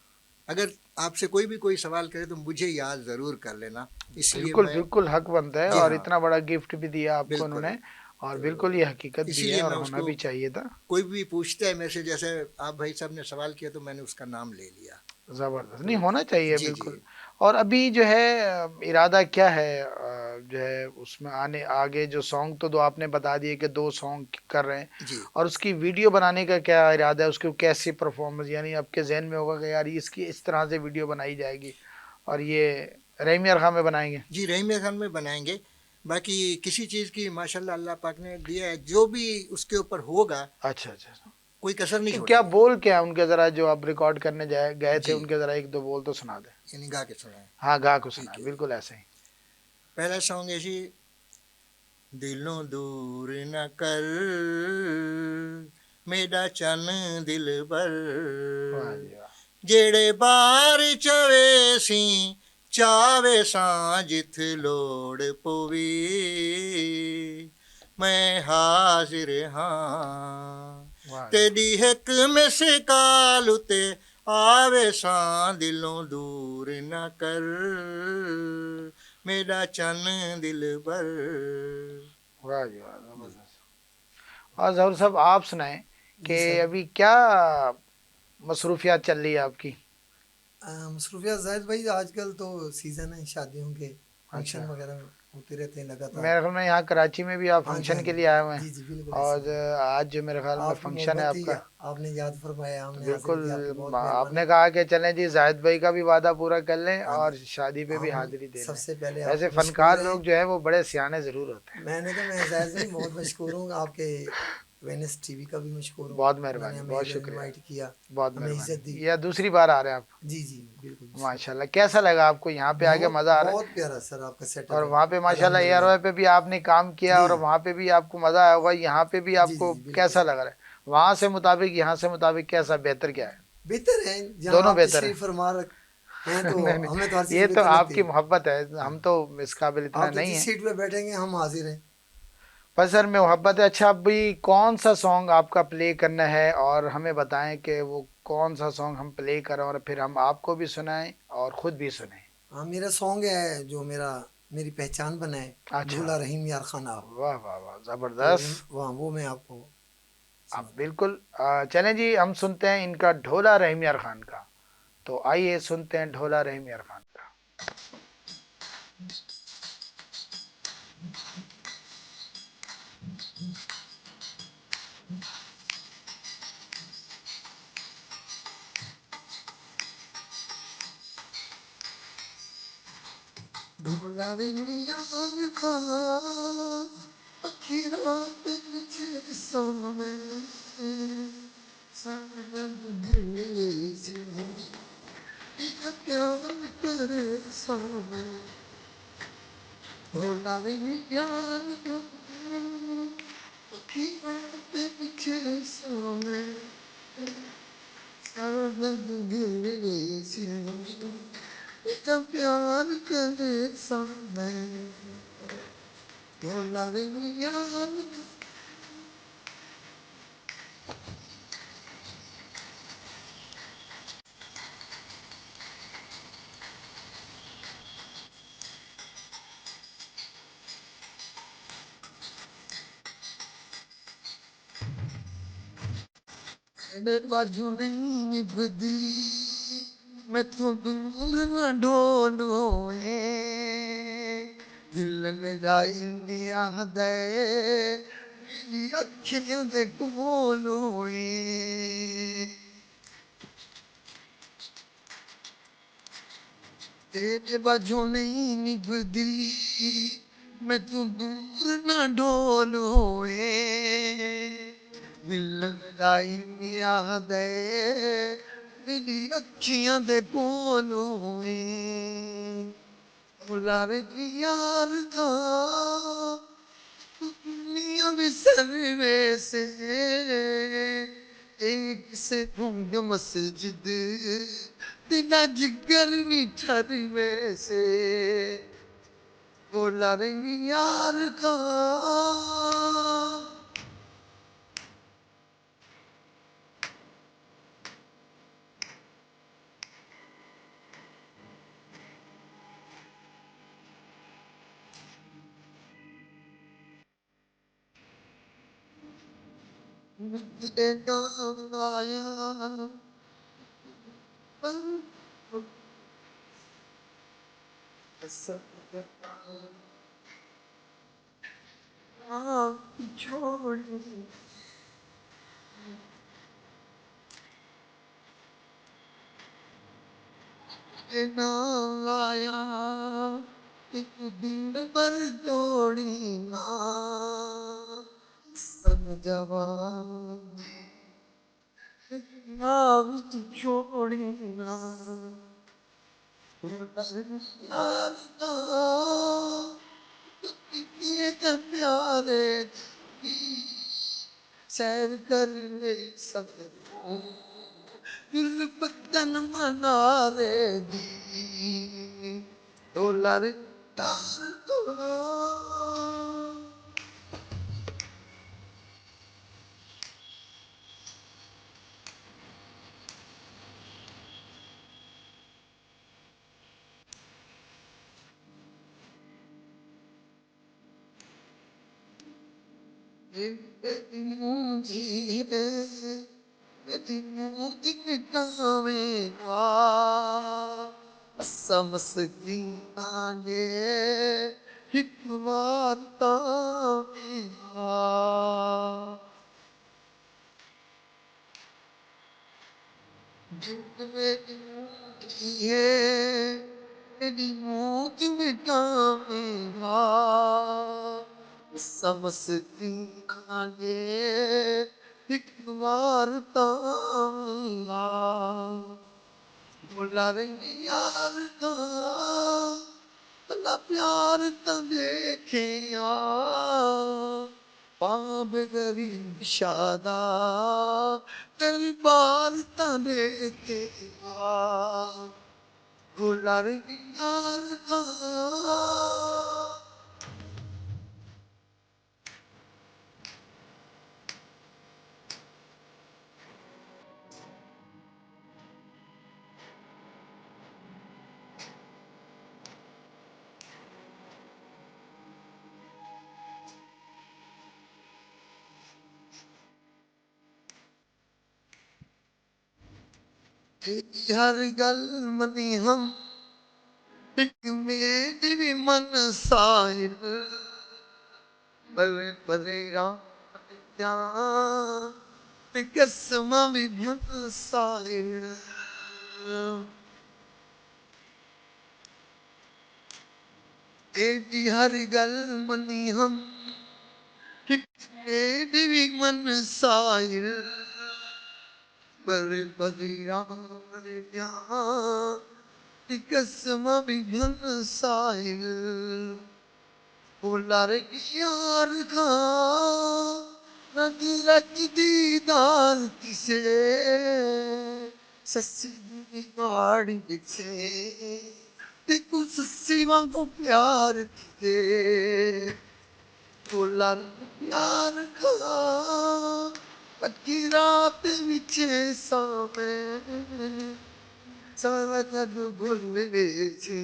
अगर आपसे कोई भी कोई सवाल करे तो मुझे याद ज़रूर कर लेना। इसलिए बिल्कुल मैं, बिल्कुल हक बनता है, जी और हाँ, इतना बड़ा गिफ्ट भी दिया आपको बिल्कुल। उन्होंने, और बिल्कुल तो ये हकीकत भी है इसीलिए और मैं होना उसको, भी चाहिए था। कोई भी पूछता है मेरे से, जैसे आप भाई साहब ने सवाल किया, तो मैंने उसका नाम ले लिया। जबरदस्त, नहीं तो होना चाहिए जी, जी, बिल्कुल। और अभी जो है इरादा क्या है, जो है उसमें आने आगे जो सॉन्ग तो दो आपने बता दिए कि दो सॉन्ग कर रहे हैं, जी। और उसकी वीडियो बनाने का क्या इरादा है, उसकी कैसी परफॉर्मेंस, यानी आपके जहन में होगा कि यार इसकी इस तरह से वीडियो बनाई जाएगी और ये रहीम यार खां में बनाएंगे? जी, रहीम खान में बनाएंगे। बाकी किसी चीज़ की माशाल्लाह अल्लाह पाक ने दिया है, जो भी उसके ऊपर होगा अच्छा अच्छा अच्छा। कोई कसर नहीं तो क्या छोड़ेंगे। बोल क्या है उनके, जरा जो आप रिकॉर्ड करने जाए गए थे जी, उनके जरा एक दो बोल तो सुना दे। यानी गा के सुनाएं। हाँ, गा को सुना ठीक है, है जी। बिल्कुल ऐसे ही। पहला सॉन्ग ऐसी, दिलों दूर न कर मेरा चन दिल बर, वाह जी वाह। जेड़े बार चवे सी चावे सां जिथ लोड़ पवी, मैं हाजिर हाँ वाह जी। तेरी हिक मिस काल उते आवे सां, दिलों दूर न कर मेरा चन दिल बर। वाह जी वाह, जबरदस्त। और जहूर साहब आप सुनाएं जी कि सर। अभी क्या मसरूफियात चल रही है आपकी? मसरूफिया जाहिद भाई, आजकल तो सीज़न है शादियों के, अच्छा। फंक्शन वगैरह होते रहते हैं लगातार। मेरे ख्याल में यहाँ कराची में भी आप हाँ जी, हाँ फंक्शन के जी। लिए आए हुए हैं, जी, जी, बिल्कुल ऐसे और ही है। आज जो मेरे ख्याल में आपकी फंक्शन है मोहब्बत ही आपका, आपने याद फरमाया, तो हमने हाज़िर किया, आपकी बिल्कुल बहुत आपने मेहरबानी। कहा कि चलें जी जाहिद भाई का भी वादा पूरा कर लें हाँ और जी। शादी पे भी हम हाजिरी दे लें। सबसे पहले ऐसे आपके मशकूर फनकार हैं। लोग जो है वो बड़े सियाने जरूर होते हैं। मैं जायज़ भाई बहुत मशकूर हूँ आपके, वेनिस टीवी का भी मशकूर हूँ। बहुत उन्होंने मेहरबानी, हमें बहुत इधर शुक्रिया, इनवाइट किया, बहुत हमें इज़्ज़त दी। मेहरबानी। यह दूसरी बार आ रहे हैं आप? जी, जी, बिल्कुल, बिल्कुल। माशाल्लाह, कैसा लगा आपको यहाँ पे आके, बहुत मजा आ रहा है? बहुत प्यारा सर आपका और सेटअप है, वहाँ पे माशाल्लाह अल्हम्दुलिल्लाह। एयरवे पे भी आपने काम किया जी, और वहाँ पे भी आपको मजा आया होगा, यहाँ पे भी जी, आपको जी, बिल्कुल कैसा सर। लग रहा है? वहाँ से मुताबिक यहाँ से मुताबिक कैसा, बेहतर क्या है? बेहतर है, जहाँ दोनों आप बेहतर है। तशरीफ़ फरमा हैं तो नहीं नहीं, हमें तो हर चीज़ ये तो बेहतर लगती आपकी है। मोहब्बत है, हाँ, हम तो इस काबिल इतना आप तो नहीं जिस है। सीट पे बैठेंगे हम हाजिर हैं। पर सर में मोहब्बत है। अच्छा, अभी कौन सा सॉन्ग आपका प्ले करना है, और हमें बताएं कि वो कौन सा सॉन्ग हम प्ले करें, और फिर हम आपको भी सुनाएं और खुद भी सुनाएं। हाँ, मेरा सॉन्ग है जो मेरी पहचान बना है, अच्छा। ढोला रहीम यार खान आप। वाह वाह वाह, तो जबरदस्त। वहाँ वो मैं आपको आप सुनाता हूँ। बिल्कुल चलें जी, हम सुनते हैं इनका ढोला रहीम यार खान का। तो आइए सुनते हैं ढोला रहीम यार खान का। ढोला रहीम यार खान, अखीरा तेरे सामने, सामने से प्यार तेरे सामने, ढोला रहीम यार खान, अखीरा तेरे सामने, सामने से इतना प्यार करे सामने, ढोला रहीम यार। मैंने बाजू नहीं बदली, मैं तो दूर न डोलूं है, लगदा इंडिया दे मेरी अखियां दे कोलों तेरे बाझों नहीं निभदी मैं तू दूर ना डोलो दिल लगदा इंडिया दे मेरी अखियां दे कोलों बुलावे यार था दुनिया में सर्वे से एक से ढूंढ मस्जिद तेरा जिगर भी ठरवे से बोला रे यार था तेरा आया छोड़ ना आया एक दिन पर तोड़ी ना समझवा ना छोड़ी ना यार तो ये तो प्यारे सैर कर ले सकूं दिल बदन मना रे दी डोलर तार तो समसदीने हिकमाता ये तेरी मौत मिटावेगा समझती आगे एक बार तांगा बोला रे यार ता तला प्यार ता देखे पावे गरीब शादा तेरी बार ता देखे बोला रे यार ता हर गल मनी हम एक मेरी मन साहिल बड़े बड़े कसम भी मन साहिल तेरी हर गल मनी हम एक मेरी मन साहिल बड़े बड़े कसम भी मन साहिल बोला रे यार का रंगी रंगी दीदार किसे सस्सी गाड़ी दिखे देखो सस्सी वांगू प्यार किसे बोला रे यार का पक्की रात विचे सामे सावत भूल थी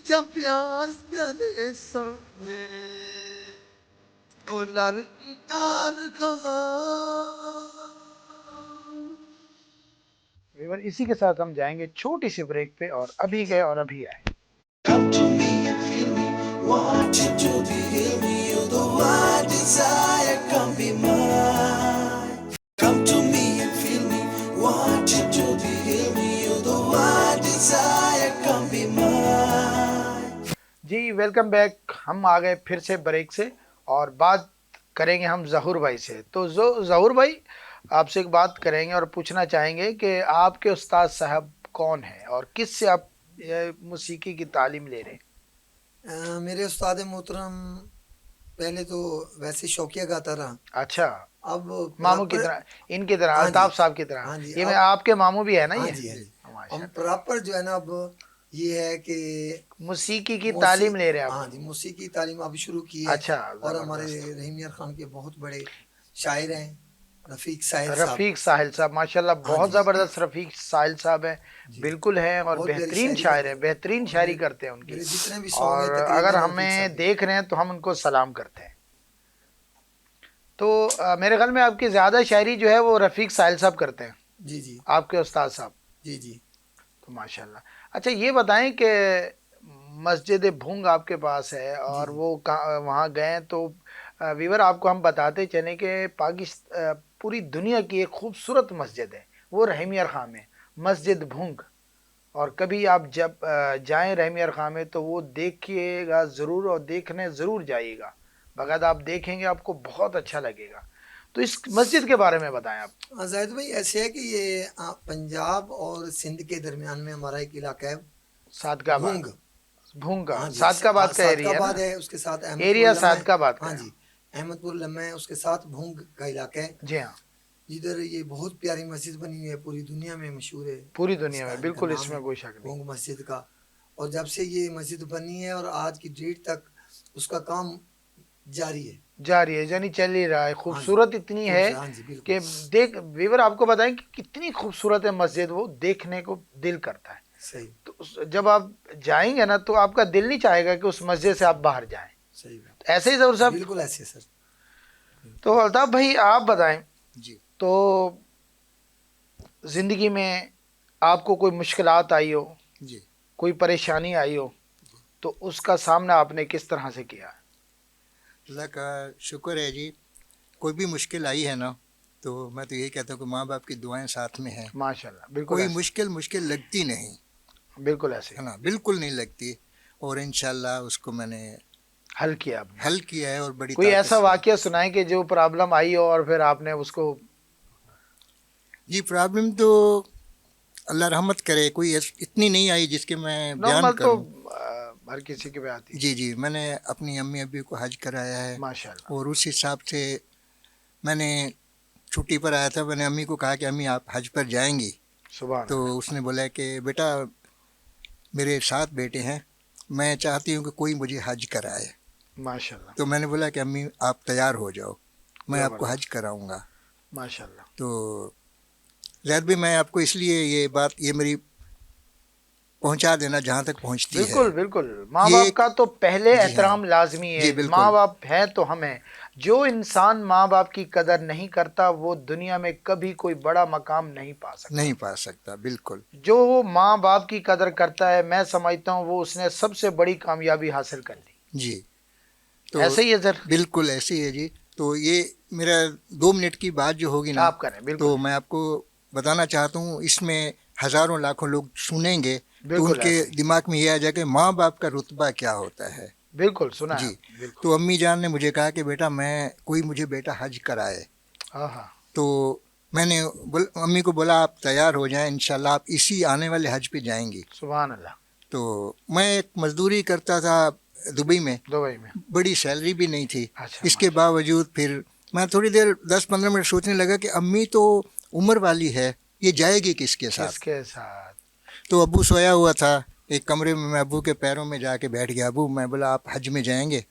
जब प्यार करे सामने बोला रे यार का विवर इसी के साथ हम जाएंगे छोटी सी ब्रेक पे और अभी गए और अभी आए। Come to me and feel me Want you to be heal me, you're the one desire, come be mine. Come to me and feel me. Want you to be heal me, you're the one desire, come be mine. जी welcome back. हम आ गए फिर से break से और बात करेंगे हम ज़हूर भाई से। तो ज़हूर भाई, आपसे एक बात करेंगे और पूछना चाहेंगे कि आपके उस्ताद साहब कौन हैं और किस से आप ये मौसीकी की तालीम ले रहे हैं? मेरे उस्ताद मोहतरम पहले तो वैसे शौकिया गाता रहा। अच्छा, अब मामू की प्रॉपर- तरह, इनकी तरह, हाँ जी, अल्ताफ साहब की तरह। हाँ जी, ये मैं अब- आपके मामू भी है ना हाँ ये? जी, हाँ जी। माशाल्लाह। हम प्रॉपर जो है ना अब ये है कि मौसीकी की तालीम ले रहे हैं हाँ आप? जी, मौसीकी की तालीम अभी शुरू की है। अच्छा, और हमारे जबरदस्त। रहीम यार खान के बहुत बड़े शायर हैं, रफीक साहिल साहब। रफीक साहिल साहब, माशाल्लाह बहुत जी। ज़बरदस्त रफीक साहिल साहब हैं, बिल्कुल हैं और बहुत प्यारी बेहतरीन शायरी शायर करते हैं, हैं। बेहतरीन शायरी करते हैं मेरे उनकी। जितने भी सॉन्ग हैं और तकरीबन अगर रफीक हमें साहब के। देख रहे हैं तो हम उनको सलाम करते हैं। तो मेरे ख्याल में आपकी ज़्यादा शायरी जो है वो रफीक साहिल साहब करते हैं, जी जी आपके उस्ताद साहब। जी जी। तो माशाल्लाह। अच्छा ये बताएं कि मस्जिद भूंग आपके पास है और वो वहाँ गए तो वीवर आपको हम बताते चलें कि पाकिस्तान पूरी दुनिया की एक खूबसूरत मस्जिद है वो रहीम यार खां में, मस्जिद भूंग। और कभी आप जब जाएं रहीम यार खां में तो वो देखिएगा ज़रूर और देखने ज़रूर जाइएगा, बगैर आप देखेंगे आपको बहुत अच्छा लगेगा। तो इस मस्जिद के बारे में बताएं आप। जाहिद भाई ऐसे है कि ये पंजाब और सिंध के दरमियान में हमारा एक इलाका है सादकाबाद, भूंग। भूंग का हाँ जी, सादकाबाद का एरिया सादकाबाद है है, उसके साथ ना? अहमदपुर एरिया लम्हा है। सादकाबाद का हाँ है। जी, अहमदपुर लम्हा है, उसके साथ भूंग का इलाका है। जी हाँ, जिधर ये बहुत प्यारी मस्जिद बनी हुई है, पूरी दुनिया में मशहूर है। पूरी दुनिया में, इसका बिल्कुल, नाम इसमें है कोई शक नहीं। भूंग मस्जिद का। और जब से ये मस्जिद बनी है और आज की डेट तक उसका काम जारी है। जारी है, यानी चल ही रहा है। खूबसूरत इतनी है हाँ जी, बिल्कुल। कि देख वीवर आपको बताएं कि कितनी खूबसूरत है मस्जिद, वो देखने को दिल करता है। सही तो जब आप जाएंगे ना तो आपका दिल नहीं चाहेगा कि उस मस्जिद से आप बाहर जाएं। सही बात, तो ऐसे ही जरूर साहब। बिल्कुल ऐसे सर। तो अल्ताफ भाई आप बताएं, जी। तो जिंदगी में आपको कोई मुश्किलात आई हो, जी। कोई परेशानी आई हो, तो उसका सामना आपने किस तरह से किया? अल्लाह का शुक्र है जी। कोई भी मुश्किल आई है ना तो मैं तो यही कहता हूँ कि माँ बाप की दुआएं साथ में हैं। माशाल्लाह, बिल्कुल कोई ऐसे, मुश्किल लगती नहीं बिल्कुल ऐसे है ना, बिल्कुल नहीं लगती। और इंशाल्लाह उसको मैंने हल किया आपने। हल किया है और बड़ी कोई ताकत ऐसा से। वाकया सुनाए कि जो प्रॉब्लम आई हो और फिर आपने उसको? जी, प्रॉब्लम तो अल्लाह रहमत करे कोई इतनी नहीं आई जिसके मैं बयान नॉर्मल तो करूं। हर किसी के पे आती है। जी जी, मैंने अपनी अम्मी अब्बी को हज कराया है माशाल्लाह। और उस हिसाब से मैंने छुट्टी पर आया था। मैंने अम्मी को कहा कि अम्मी आप हज पर जाएंगी, सुभान तो उसने बोला कि बेटा मेरे 7 बेटे हैं, मैं चाहती हूँ कि कोई मुझे हज कराए। अल्लाह। माशाल्लाह, तो मैंने बोला कि अम्मी आप तैयार हो जाओ, मैं आपको जबरदस्त। हज कराऊंगा। माशाल्लाह। तो ज़ैद भी मैं आपको इसलिए ये बात ये मेरी पहुंचा देना जहाँ तक पहुंचती बिल्कुल है। बिल्कुल, माँ ये बाप एक- का तो पहले जी हाँ। एहतराम लाजमी जी, है। बिल्कुल। माँ बाप हैं तो हम हैं। जो इंसान माँ बाप की कदर नहीं करता वो दुनिया में कभी कोई बड़ा मकाम नहीं पा सकता। नहीं पा सकता, बिल्कुल। जो माँ बाप की कदर करता है, मैं समझता हूँ वो उसने सबसे बड़ी कामयाबी हासिल कर ली। जी, तो ऐसे ही है सर? बिल्कुल ऐसे ही है जी। तो ये मेरा 2 मिनट की बात जो होगी ना, आप करें, बिल्कुल। तो मैं आपको बताना चाहता हूँ, इसमें हज़ारों लाखों लोग सुनेंगे तो बिल्कुल उनके ऐसे। दिमाग में ये आ जाए कि माँ बाप का रुतबा क्या होता है। बिल्कुल सुना है जी। आपने, बिल्कुल। तो अम्मी जान ने मुझे कहा कि बेटा कोई मुझे बेटा हज कराए। हाँ हाँ, तो मैंने अम्मी को बोला आप तैयार हो जाएं, इंशाल्लाह आप इसी आने वाले हज पे जाएंगी। सुभान अल्लाह। तो मैं एक मजदूरी करता था दुबई में, दुबई में? बड़ी सैलरी भी नहीं थी। अच्छा, इसके बावजूद फिर मैं थोड़ी देर 10-15 मिनट सोचने लगा कि अम्मी तो उम्र वाली है, ये जाएगी किसके साथ। किसके साथ? तो अब्बू सोया हुआ था एक कमरे में, मैं अब्बू के पैरों में जाके बैठ गया। अब्बू, मैं बोला आप हज में जाएंगे?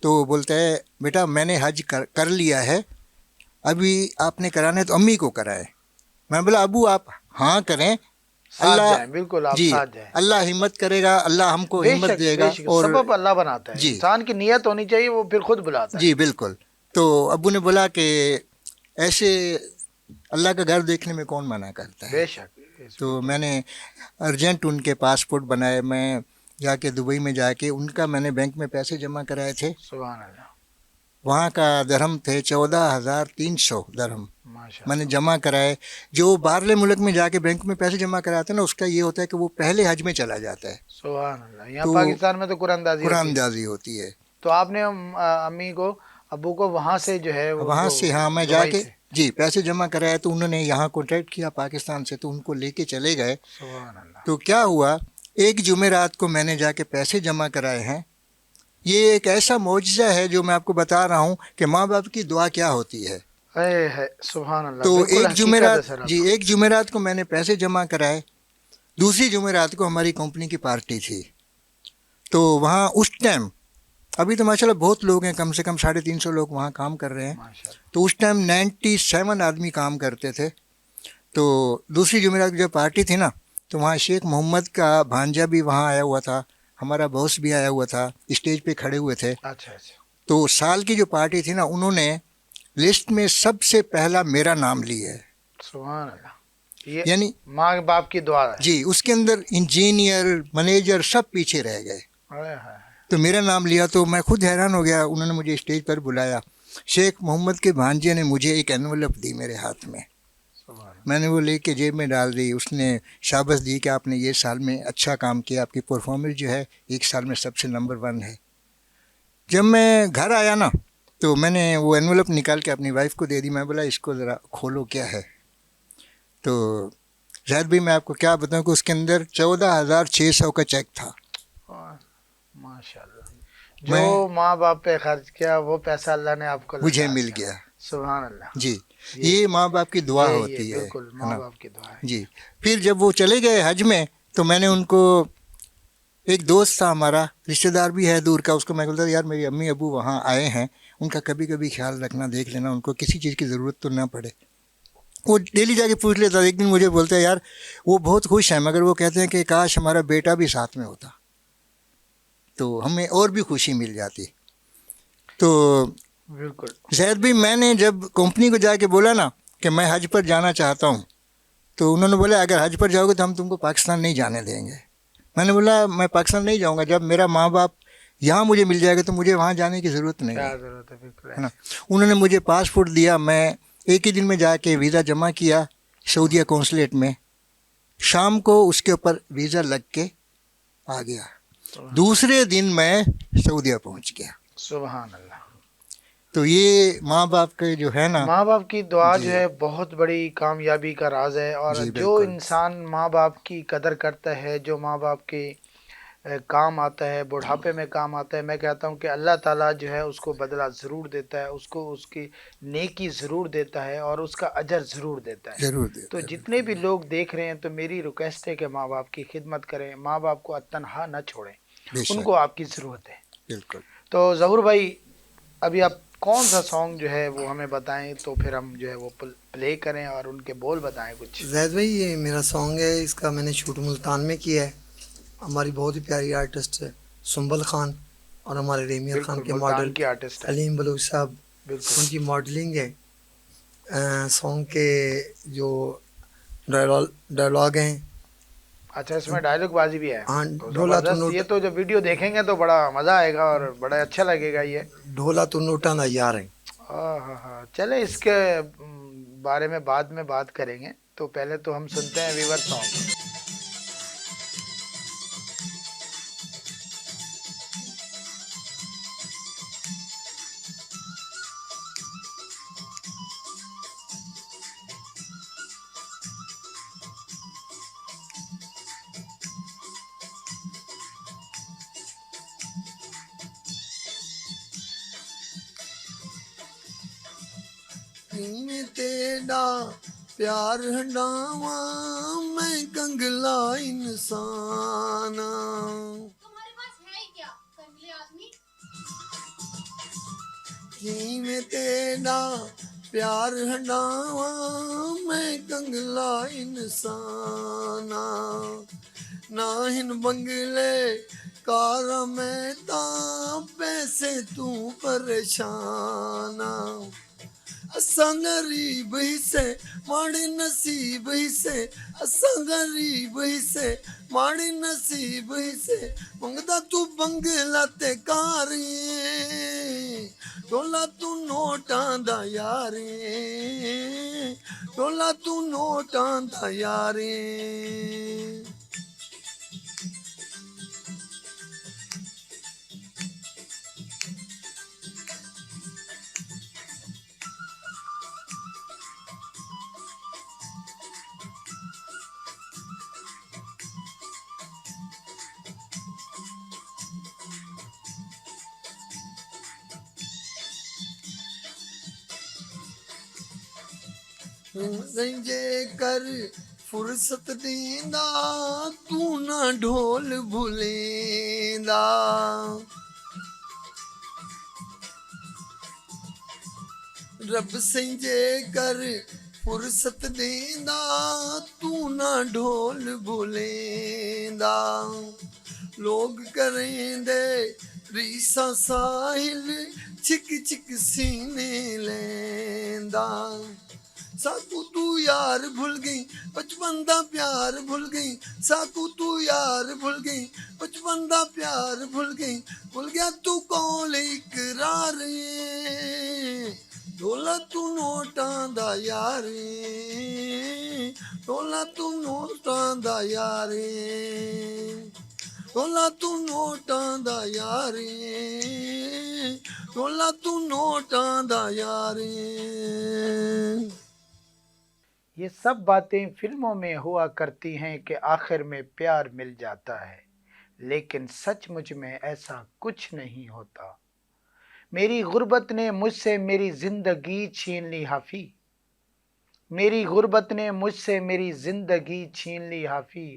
तो वो बोलता है बेटा मैंने हज कर लिया है, अभी आपने कराना है तो अम्मी को कराए। मैं बोला अब्बू आप हाँ करें, साथ अल्लाह जाएं, बिल्कुल आप जी, साथ जाएं। अल्लाह हिम्मत करेगा, अल्लाह हमको हिम्मत बेशक देगा। बेशक, और सबब अल्लाह बनाता है। जी। इंसान की नीयत होनी चाहिए, वो फिर खुद बुलाता है। जी बिल्कुल। तो अब्बू ने बोला कि ऐसे अल्लाह का घर देखने में कौन मना करता है। बेशक। तो मैंने अर्जेंट उनके पासपोर्ट बनाए। मैं जाके दुबई में जाके उनका मैंने बैंक में पैसे जमा कराए थे। सुभान अल्लाह। वहाँ का दरहम थे 14,300 दरहम माशा मैंने जमा कराए। जो बाहरले मुल्क में जाके बैंक में पैसे जमा कराते हैं ना, उसका ये होता है कि वो पहले हज में चला जाता है, सुभान अल्लाह। यहाँ तो पाकिस्तान में तो कुरानदाजी होती है। कुरानदाजी होती है। तो आपने अम्मी को, अब्बू को वहाँ से जो है वहाँ से, हाँ, मैं दुबई जाके से। जी पैसे जमा कराए, तो उन्होंने यहाँ कॉन्टैक्ट किया पाकिस्तान से, तो उनको लेके चले गए। सुभान अल्लाह। तो क्या हुआ, एक जुमेरात को मैंने जाके पैसे जमा कराए हैं। ये एक ऐसा मौजज़ा है जो मैं आपको बता रहा हूँ कि माँ बाप की दुआ क्या होती है। है सुभान अल्लाह। तो बिल्कुल एक हकीकत है जुमेरात सर जी, एक जुमेरात को मैंने पैसे जमा कराए, दूसरी जुमेरात को हमारी कंपनी की पार्टी थी। तो वहाँ उस टाइम, अभी तो माशाल्लाह बहुत लोग हैं, कम से कम 350 लोग वहाँ काम कर रहे हैं। माशाल्लाह। तो उस टाइम 97 आदमी काम करते थे। तो दूसरी जुमेरात की जो पार्टी थी ना, तो वहाँ शेख मोहम्मद का भांजा भी वहाँ आया हुआ था, हमारा बॉस भी आया हुआ था, स्टेज पे खड़े हुए थे। अच्छा अच्छा। तो साल की जो पार्टी थी ना, उन्होंने लिस्ट में सबसे पहला मेरा नाम लिया है। सुभान अल्लाह। ये यानी माँ बाप की दुआ है। जी, उसके अंदर इंजीनियर, मैनेजर सब पीछे रह गए। हाय हाय। तो मेरा नाम लिया तो मैं खुद हैरान हो गया। उन्होंने मुझे स्टेज पर बुलाया, शेख मोहम्मद के भांजे ने मुझे एक एनवलप दी मेरे हाथ में, सुभान मैंने वो लेके जेब में डाल दी। उसने शाबाश दी कि आपने ये साल में अच्छा काम किया, आपकी परफॉर्मेंस जो है एक साल में सबसे नंबर 1 है। जब मैं घर आया ना, तो मैंने वो एनवलप निकाल के अपनी वाइफ को दे दी। मैं बोला इसको ज़रा खोलो, क्या है। तो ज़ाहिद भाई मैं आपको क्या बताऊं कि उसके अंदर 14,600 का चेक था। माशाल्लाह। जो माँ बाप पे खर्च किया वो पैसा अल्लाह ने आपको मुझे लौटा मिल दिया। गया सुभान अल्लाह। जी। ये माँ बाप की दुआ ये होती है, बिल्कुल है माँ ना बाप की दुआ है। जी। फिर जब वो चले गए हज में, तो मैंने उनको, एक दोस्त था हमारा, रिश्तेदार भी है दूर का, उसको मैं बोलता यार मेरी अम्मी अबू वहाँ आए हैं, उनका कभी कभी ख्याल रखना, देख लेना, उनको किसी चीज़ की ज़रूरत तो ना पड़े। वो डेली जाके पूछ लेता। एक दिन मुझे बोलता है यार वो बहुत खुश हैं, मगर वो कहते हैं कि काश हमारा बेटा भी साथ में होता तो हमें और भी खुशी मिल जाती। तो बिल्कुल। ज़ैद भी, मैंने जब कंपनी को जाके बोला ना कि मैं हज पर जाना चाहता हूँ, तो उन्होंने बोला अगर हज पर जाओगे तो हम तुमको पाकिस्तान नहीं जाने देंगे। मैंने बोला मैं पाकिस्तान नहीं जाऊँगा, जब मेरा माँ बाप यहाँ मुझे मिल जाएगा तो मुझे वहाँ जाने की ज़रूरत नहीं क्या है, जरूरत है। बिल्कुल है ना। उन्होंने मुझे पासपोर्ट दिया, मैं एक ही दिन में जाके वीज़ा जमा किया सऊदीया कौंसलेट में, शाम को उसके ऊपर वीज़ा लग के आ गया। दूसरे दिन मैं सऊदीया पहुँच गया। सुभान अल्लाह। तो ये माँ बाप के जो है ना, माँ बाप की दुआ जी। जो है बहुत बड़ी कामयाबी का राज है। और जी, जो बिल्कुल। इंसान माँ बाप की कदर करता है, जो माँ बाप के काम आता है, बुढ़ापे में काम आता है, मैं कहता हूँ कि अल्लाह ताला जो है उसको बदला ज़रूर देता है, उसको उसकी नेकी ज़रूर देता है और उसका अजर ज़रूर देता है। ज़रूर देता तो है। जितने भी लोग देख रहे हैं, तो मेरी रिक्वेस्ट है कि माँ बाप की खिदमत करें, माँ बाप को तनहा न छोड़ें, बेशक, उनको आपकी ज़रूरत है। बिल्कुल। तो ज़हूर भाई, अभी आप कौन सा सॉन्ग जो है वो हमें बताएं, तो फिर हम जो है वो प्ले करें और उनके बोल बताएं कुछ। जैद भाई ये मेरा सॉन्ग है, इसका मैंने शूट मुल्तान में किया है। हमारी बहुत ही प्यारी आर्टिस्ट है सुंबल खान, और हमारे रेमिया खान के मुल्तान मॉडल की आर्टिस्ट है। सलीम बलूच साहब, बिल्कुल। उनकी मॉडलिंग है। सॉन्ग के जो डायलॉग हैं, अच्छा, इसमें डायलॉग बाजी भी है। हाँ, तो ढोला तो जबरदस्त। ये नोट तो जब वीडियो देखेंगे तो बड़ा मज़ा आएगा और बड़ा अच्छा लगेगा ये। ढोला तो नोटा ना यार है। हाँ हाँ हाँ, चले इसके बारे में बाद में बात करेंगे। तो पहले तो हम सुनते हैं वीवर सॉन्ग। में तेरा प्यार हंडावा मैं कंगला इंसान। तुम्हारे पास है ही क्या कंगले आदमी। में तेरा प्यार हंडावा मैं कंगला इंसान। ना हिन बंगले कार में ता पैसे तू परेशान। असां गरीब हिसे माड़े नसीब हिसे असां गरीब हिसे माड़े नसीब हिसे मंगदा तू बंगला ते कारी डोला तू नोटां दा यारे डोला तू नोटां दा यारे जे कर फुर्सत दींदा तू ना ढोल भुलेंदा रब जे कर फुर्सत दींदा तू ना ढोल भुलेंदा लोग करेंदे रीसा साहिल चिक चिक सीने लेंदा साकू तू यार भूल गई बचपन दा प्यार भूल गई साकू तू यार भूल गई बचपन दा प्यार भूल गया तू कौल इकरार डोला तू नोटां दा यारे डोला तू नोटां दा यारे डोला तू नोटां दा यारे डोला तू नोटां दा यारे ये सब बातें फिल्मों में हुआ करती हैं कि आखिर में प्यार मिल जाता है, लेकिन सचमुच में ऐसा कुछ नहीं होता। मेरी गुर्बत ने मुझसे मेरी जिंदगी छीन ली हाफी, मेरी गुर्बत ने मुझसे मेरी जिंदगी छीन ली हाफी।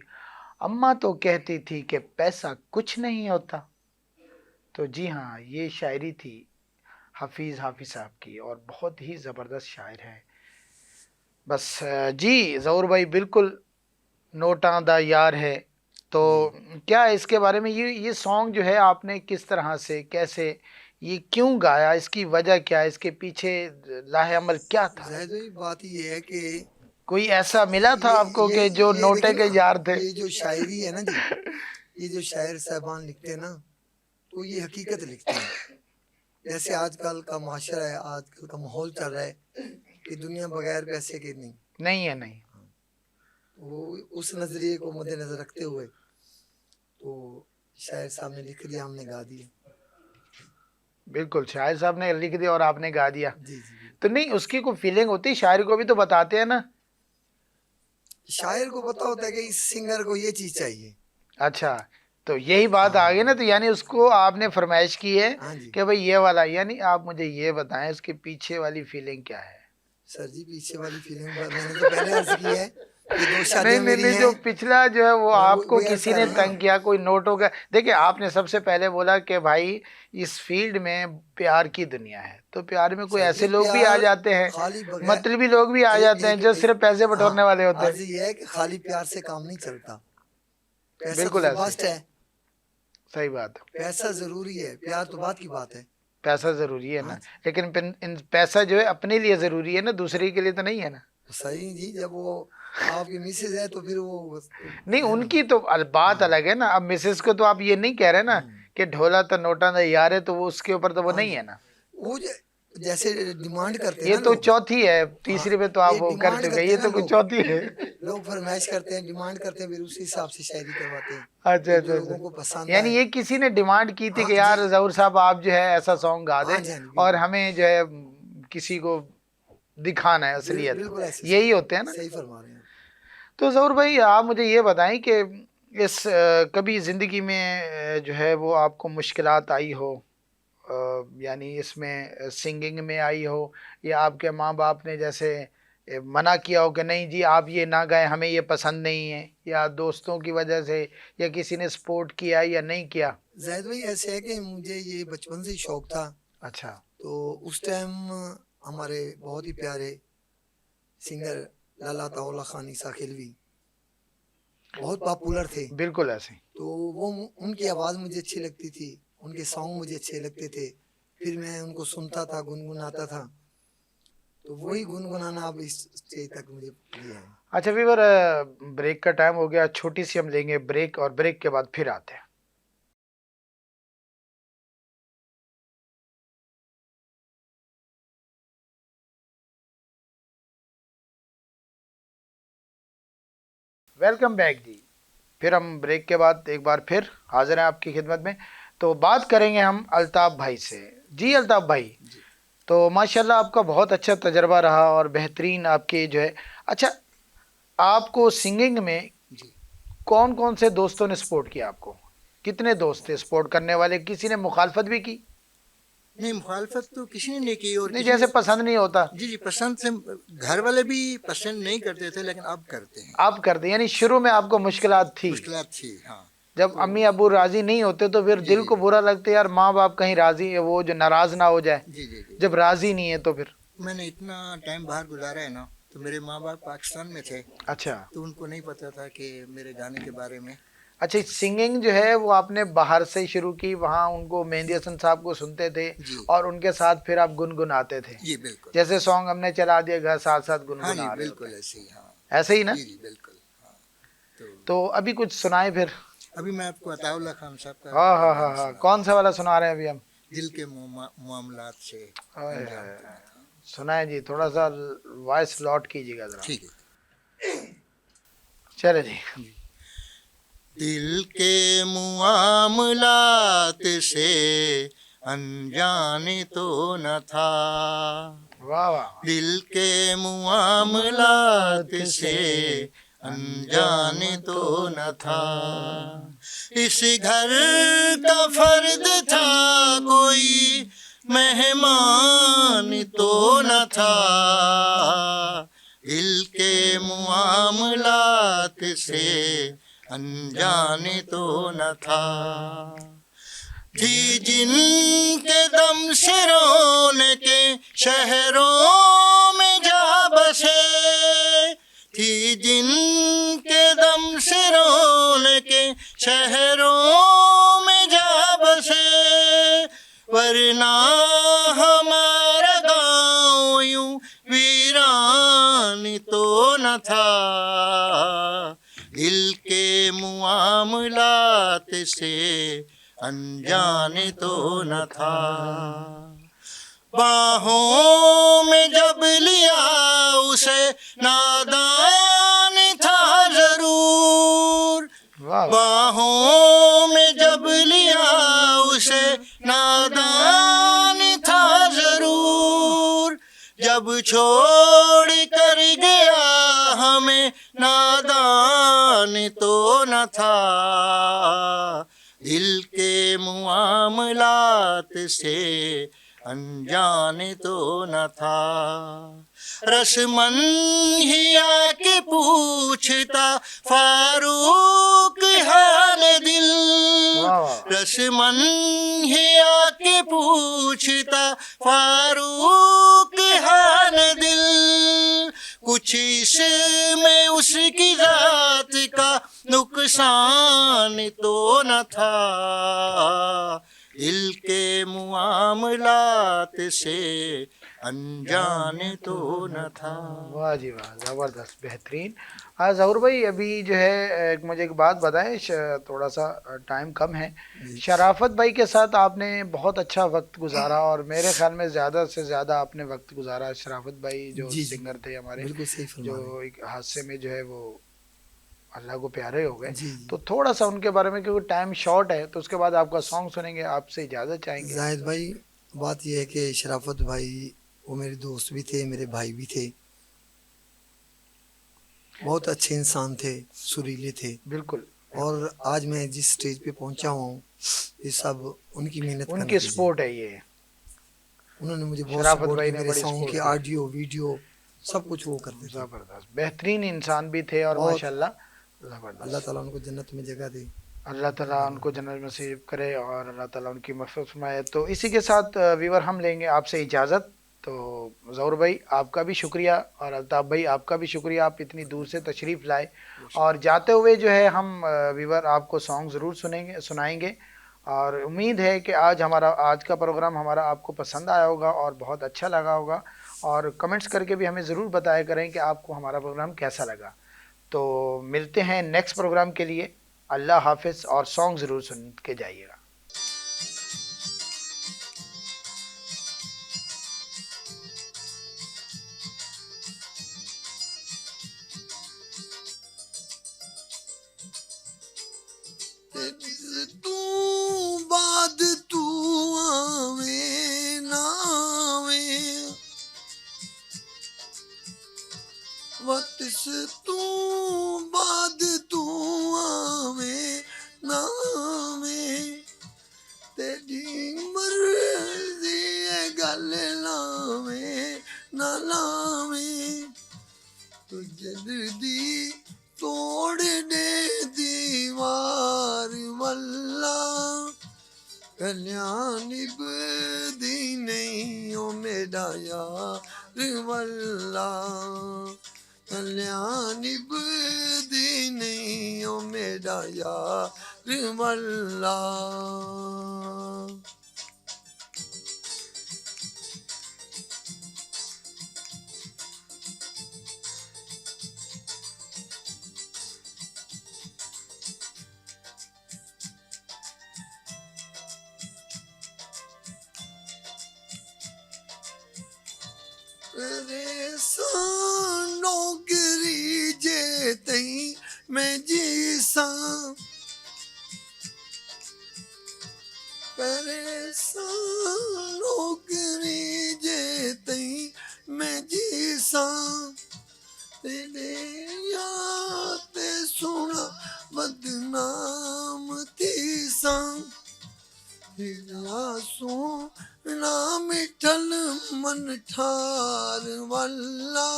अम्मा तो कहती थी कि पैसा कुछ नहीं होता। तो जी हाँ, ये शायरी थी हाफिज साहब की और बहुत ही ज़बरदस्त शायर है। बस जी ज़हूर भाई, बिल्कुल नोटां दा यार है। तो क्या इसके बारे में ये सॉन्ग जो है आपने किस तरह से कैसे ये क्यों गाया, इसकी वजह क्या है, इसके पीछे लाहे अमल क्या था? बात ये है कि कोई ऐसा मिला था आपको कि जो नोटे के यार थे? ये जो शायरी है ना जी, ये जो शायर साहबान लिखते हैं ना, तो ये हकीकत लिखते हैं। जैसे आजकल का माशरा है, आजकल का माहौल चल रहा है कि दुनिया बगैर पैसे के नहीं है। नहीं, वो उस नजरिए को मद्देनजर रखते हुए तो शायर साहब ने लिख दिया, हमने गा दिया। बिल्कुल, शायर साहब ने लिख दिया और आपने गा दिया। जी जी। तो नहीं, उसकी कोई फीलिंग होती, शायर को भी तो बताते हैं ना। शायर को पता होता है कि इस सिंगर को ये चीज चाहिए। अच्छा, तो यही बात आ गई ना। तो यानी उसको आपने फरमाइश की है कि भाई ये वाला, यानी आप मुझे ये बताएं उसके पीछे वाली फीलिंग क्या है? सर जी, पीछे वाली फीलिंग मैंने तो पहले अर्ज की है कि दो शादियां मेरी नहीं, हैं। जो पिछला जो है वो आपको वो किसी ने तंग किया, कोई नोटों का। देखिए, आपने सबसे पहले बोला कि भाई इस फील्ड में प्यार की दुनिया है, तो प्यार में कोई ऐसे लोग भी आ जाते हैं, मतलबी लोग भी आ जाते हैं जो सिर्फ पैसे बटोरने वाले होते हैं। ये है कि खाली प्यार से काम नहीं चलता, पैसा बिल्कुल तो मस्ट है। सही बात है, पैसा जरूरी है, प्यार तो बात की बात है। पैसा जरूरी है ना, लेकिन पैसा जो है अपने लिए जरूरी है ना, दूसरे के लिए तो नहीं है ना। सही जी, जब वो आपकी मिसेज है तो फिर वो नहीं, उनकी तो बात अलग है ना। अब मिसेज को तो आप ये नहीं कह रहे ना कि ढोला तो नोटा दा यार है, तो वो उसके ऊपर तो वो नहीं है ना। वो जैसे डिमांड करते हैं, ये तो चौथी है, तीसरी में तो आप वो कर चुके, ये तो कुछ चौथी है। लोग फरमाइश करते हैं, डिमांड करते हैं, फिर उसी हिसाब से शायरी करवाते हैं। अच्छा, लोगों को पसंद यानी ये किसी ने डिमांड की थी कि यार ज़हूर साहब आप जो है ऐसा सॉन्ग गा दें और हमें जो है किसी को दिखाना है असलियत, यही होते हैं ना। सही फरमा रहे हैं। तो ज़हूर भाई, आप मुझे ये बताएं कि इस कभी ज़िंदगी में जो है वो आपको मुश्किलात आई हो, यानी इसमें सिंगिंग में आई हो, या आपके माँ बाप ने जैसे मना किया हो कि नहीं जी आप ये ना गाएं, हमें ये पसंद नहीं है, या दोस्तों की वजह से, या किसी ने सपोर्ट किया या नहीं किया? ज़ाहिद भाई, ऐसे है कि मुझे ये बचपन से शौक था। अच्छा। तो उस टाइम हमारे बहुत ही प्यारे सिंगर लाला ताउला खान ईसा खिलवी बहुत पॉपुलर थे। बिल्कुल ऐसे। तो वो उनकी आवाज़ मुझे अच्छी लगती थी, उनके सॉन्ग मुझे अच्छे लगते थे, फिर मैं उनको सुनता था, गुनगुनाता था। तो वही गुनगुनाना अब इस स्टेज तक मुझे लिया है। अच्छा वीवर, ब्रेक का टाइम हो गया, छोटी सी हम लेंगे ब्रेक और ब्रेक के बाद फिर आते हैं। वेलकम बैक जी। फिर हम ब्रेक के बाद एक बार फिर हाजिर हैं आपकी खिदमत में। तो बात करेंगे हम अल्ताफ भाई से। जी अल्ताफ भाई, तो माशाल्लाह आपका बहुत अच्छा तजर्बा रहा और बेहतरीन आपके जो है। अच्छा, आपको सिंगिंग में जी। कौन कौन से दोस्तों ने सपोर्ट किया आपको? कितने दोस्त थे सपोर्ट करने वाले? किसी ने मुखालफत भी की? नहीं, मुखालफत तो किसी ने नहीं की, और नहीं, किसी जैसे ने, पसंद नहीं होता। जी जी, पसंद से घर वाले भी पसंद नहीं करते थे, लेकिन अब करते हैं। आप करते, यानी शुरू में आपको मुश्किलात थी? मुश्किलात थी, हाँ। जब तो अम्मी अबू राजी नहीं होते तो फिर जी दिल जी को बुरा लगता है, यार माँ बाप कहीं राजी, वो जो नाराज ना हो जाए जी जी जी। जब राजी नहीं है तो फिर। मैंने इतना टाइम बाहर गुजारा है ना, तो मेरे माँ बाप पाकिस्तान में थे, अच्छा। तो उनको नहीं पता था कि मेरे गाने के बारे में। अच्छा, सिंगिंग जो है वो आपने बाहर से शुरू की, वहाँ उनको मेहंदी हसन साहब को सुनते थे जी और उनके साथ फिर आप गुनगुनाते थे? जी बिल्कुल। जैसे सॉन्ग हमने चला दिया घर साथ साथ हाँ जी, गुनगुना रहे बिल्कुल होते ऐसे ही, हाँ। हैं। ऐसे ही ना? जी जी बिल्कुल, हाँ। तो अभी कुछ सुनाए फिर। अभी मैं आपको अताउल्लाह खान साहब का हाँ हाँ हाँ गाना हाँ, सुना, कौन सा वाला सुना रहे हैं अभी हम? दिल के मामलात से हाय अंजाम हाय, तुम्हें था। सुनाए जी, थोड़ा सा वॉइस लॉट कीजिएगा जरा। ठीक है। चले जी। दिल के मुआमलात से अनजाने तो न था, वाह वाह। दिल के मुआमलात से अनजाने तो न था, इस घर का फर्द था कोई मेहमान तो न था, दिल के मुआमलात से अनजाने तो न था, थी जिनके दम से रोने के शहरों में जा बसे, थी जिनके दम से रोने के शहरों में जा बसे, वरना हमारा गाँव यूं वीरान तो न था, दिल के मुआमलात से अनजाने तो न था, बाहों में जब लिया उसे नादान था जरूर, वाह वाह। बाहों में जब लिया उसे नादान था जरूर, जब छोड़ कर गया हमें नादान तो न था, दिल के मुआमलात से अनजाने तो न था, रस्मन ही आके पूछता फारूक हाल दिल, वाह वाह। रस्मन ही आके पूछता फारूक हाल दिल, कुछ इसमें उसकी जात का नुकसान तो न था, दिल के मुआमलात से अनजाने तो न था। वाह जी वाह, ज़बरदस्त, बेहतरीन। हाँ ज़हूर भाई, अभी जो है मुझे एक बात बताएं, थोड़ा सा टाइम कम है। शराफत भाई के साथ आपने बहुत अच्छा वक्त गुजारा और मेरे ख्याल में ज़्यादा से ज़्यादा आपने वक्त गुजारा। शराफत भाई जो जी जी, सिंगर थे हमारे, बिल्कुल सही फरमा रहे हैं। जो एक हादसे में जो है वो अल्लाह को प्यारे हो गए, जी जी। तो थोड़ा सा उनके बारे में, क्योंकि टाइम शॉर्ट है, तो उसके बाद आपका सॉन्ग सुनेंगे, आपसे इजाज़त चाहेंगे। जाहिद भाई, बात यह है कि शराफत भाई वो मेरे दोस्त भी थे, मेरे भाई भी थे, बहुत अच्छे इंसान थे, सुरीले थे, बिल्कुल, और आज मैं जिस स्टेज पे पहुंचा हूँ ये सब उनकी मेहनत का उनकी नतीजा है। सपोर्ट है ये। उन्होंने मुझे बहुत शराफत सपोर्ट भाई किया, ने मेरे बड़ी सॉन्ग सपोर्ट के की। ऑडियो वीडियो सब कुछ वो करते थे। ज़बरदस्त, बेहतरीन इंसान भी थे और बहुत। माशाल्लाह अल्लाह ज़बरदस्त। ताला उनको जन्नत में जगह दे। अल्लाह ताला उनको जन्नत नसीब करे और अल्लाह ताला उनकी मग़फ़िरत फरमाए। तो इसी के साथ व्यूअर हम लेंगे आपसे इजाज़त। तो ज़हूर भाई आपका भी शुक्रिया और अल्ताफ़ भाई आपका भी शुक्रिया, आप इतनी दूर से तशरीफ़ लाए। और जाते हुए जो है हम व्यूअर आपको सॉन्ग ज़रूर सुनाएंगे और उम्मीद है कि आज का प्रोग्राम हमारा आपको पसंद आया होगा और बहुत अच्छा लगा होगा। और कमेंट्स करके भी हमें ज़रूर बताया करें कि आपको हमारा प्रोग्राम कैसा लगा। तो मिलते हैं नेक्स्ट प्रोग्राम के लिए। अल्लाह हाफिज़, और सॉन्ग ज़रूर सुन के जाइएगा। तू बाद तू आवे ना आवे वातिस तू बाद तू आवे ना आवे तेरी मर्जी है गल लावे ना लावे तू जल्दी तोड़ दे दीवार वल्ला कल्याणी बदी नहीं ओ मेरा यार वल्ला कल्याणी बदी नहीं ओ मेरा यार वल्ला परेशान नौकरी जे तई मैं जीसा परेशान नौकरी जे तई मैं जीसा तेरे याद सुना बदनाम थीसा सोना मिठल मन ठार वल्ला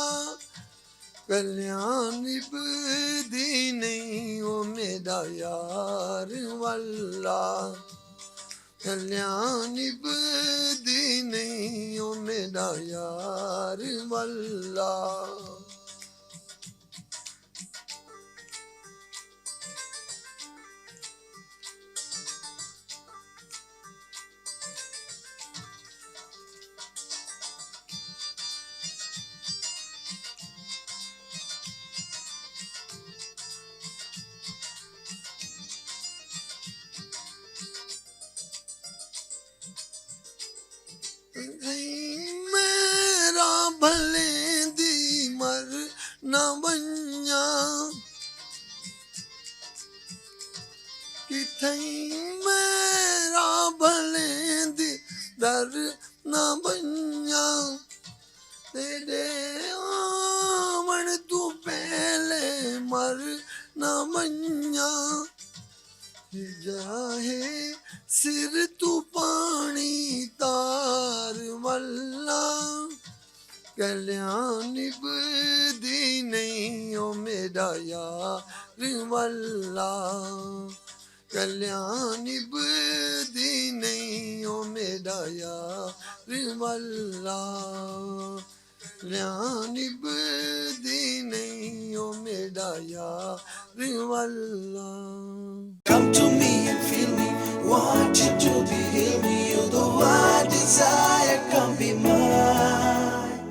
कल्याणी बदी नहीं ओ मेरा यार वल्ला कल्याणी बदी नहीं ओ मेरा यार वल्ला मेरा भले दी मर न बन्या किथई मेरा भले दी दर न बन्या तेरे आवन तू पहले मर न बन्या जाहे सिर तू पानी तार वल्ला कल्याणी बदी नहीं ओ मेरा यार वल्ला कल्याणी बदी नहीं ओ मेरा यार वल्ला कल्याणी बदी नहीं ओ मेरा यार वल्ला Come to me and feel me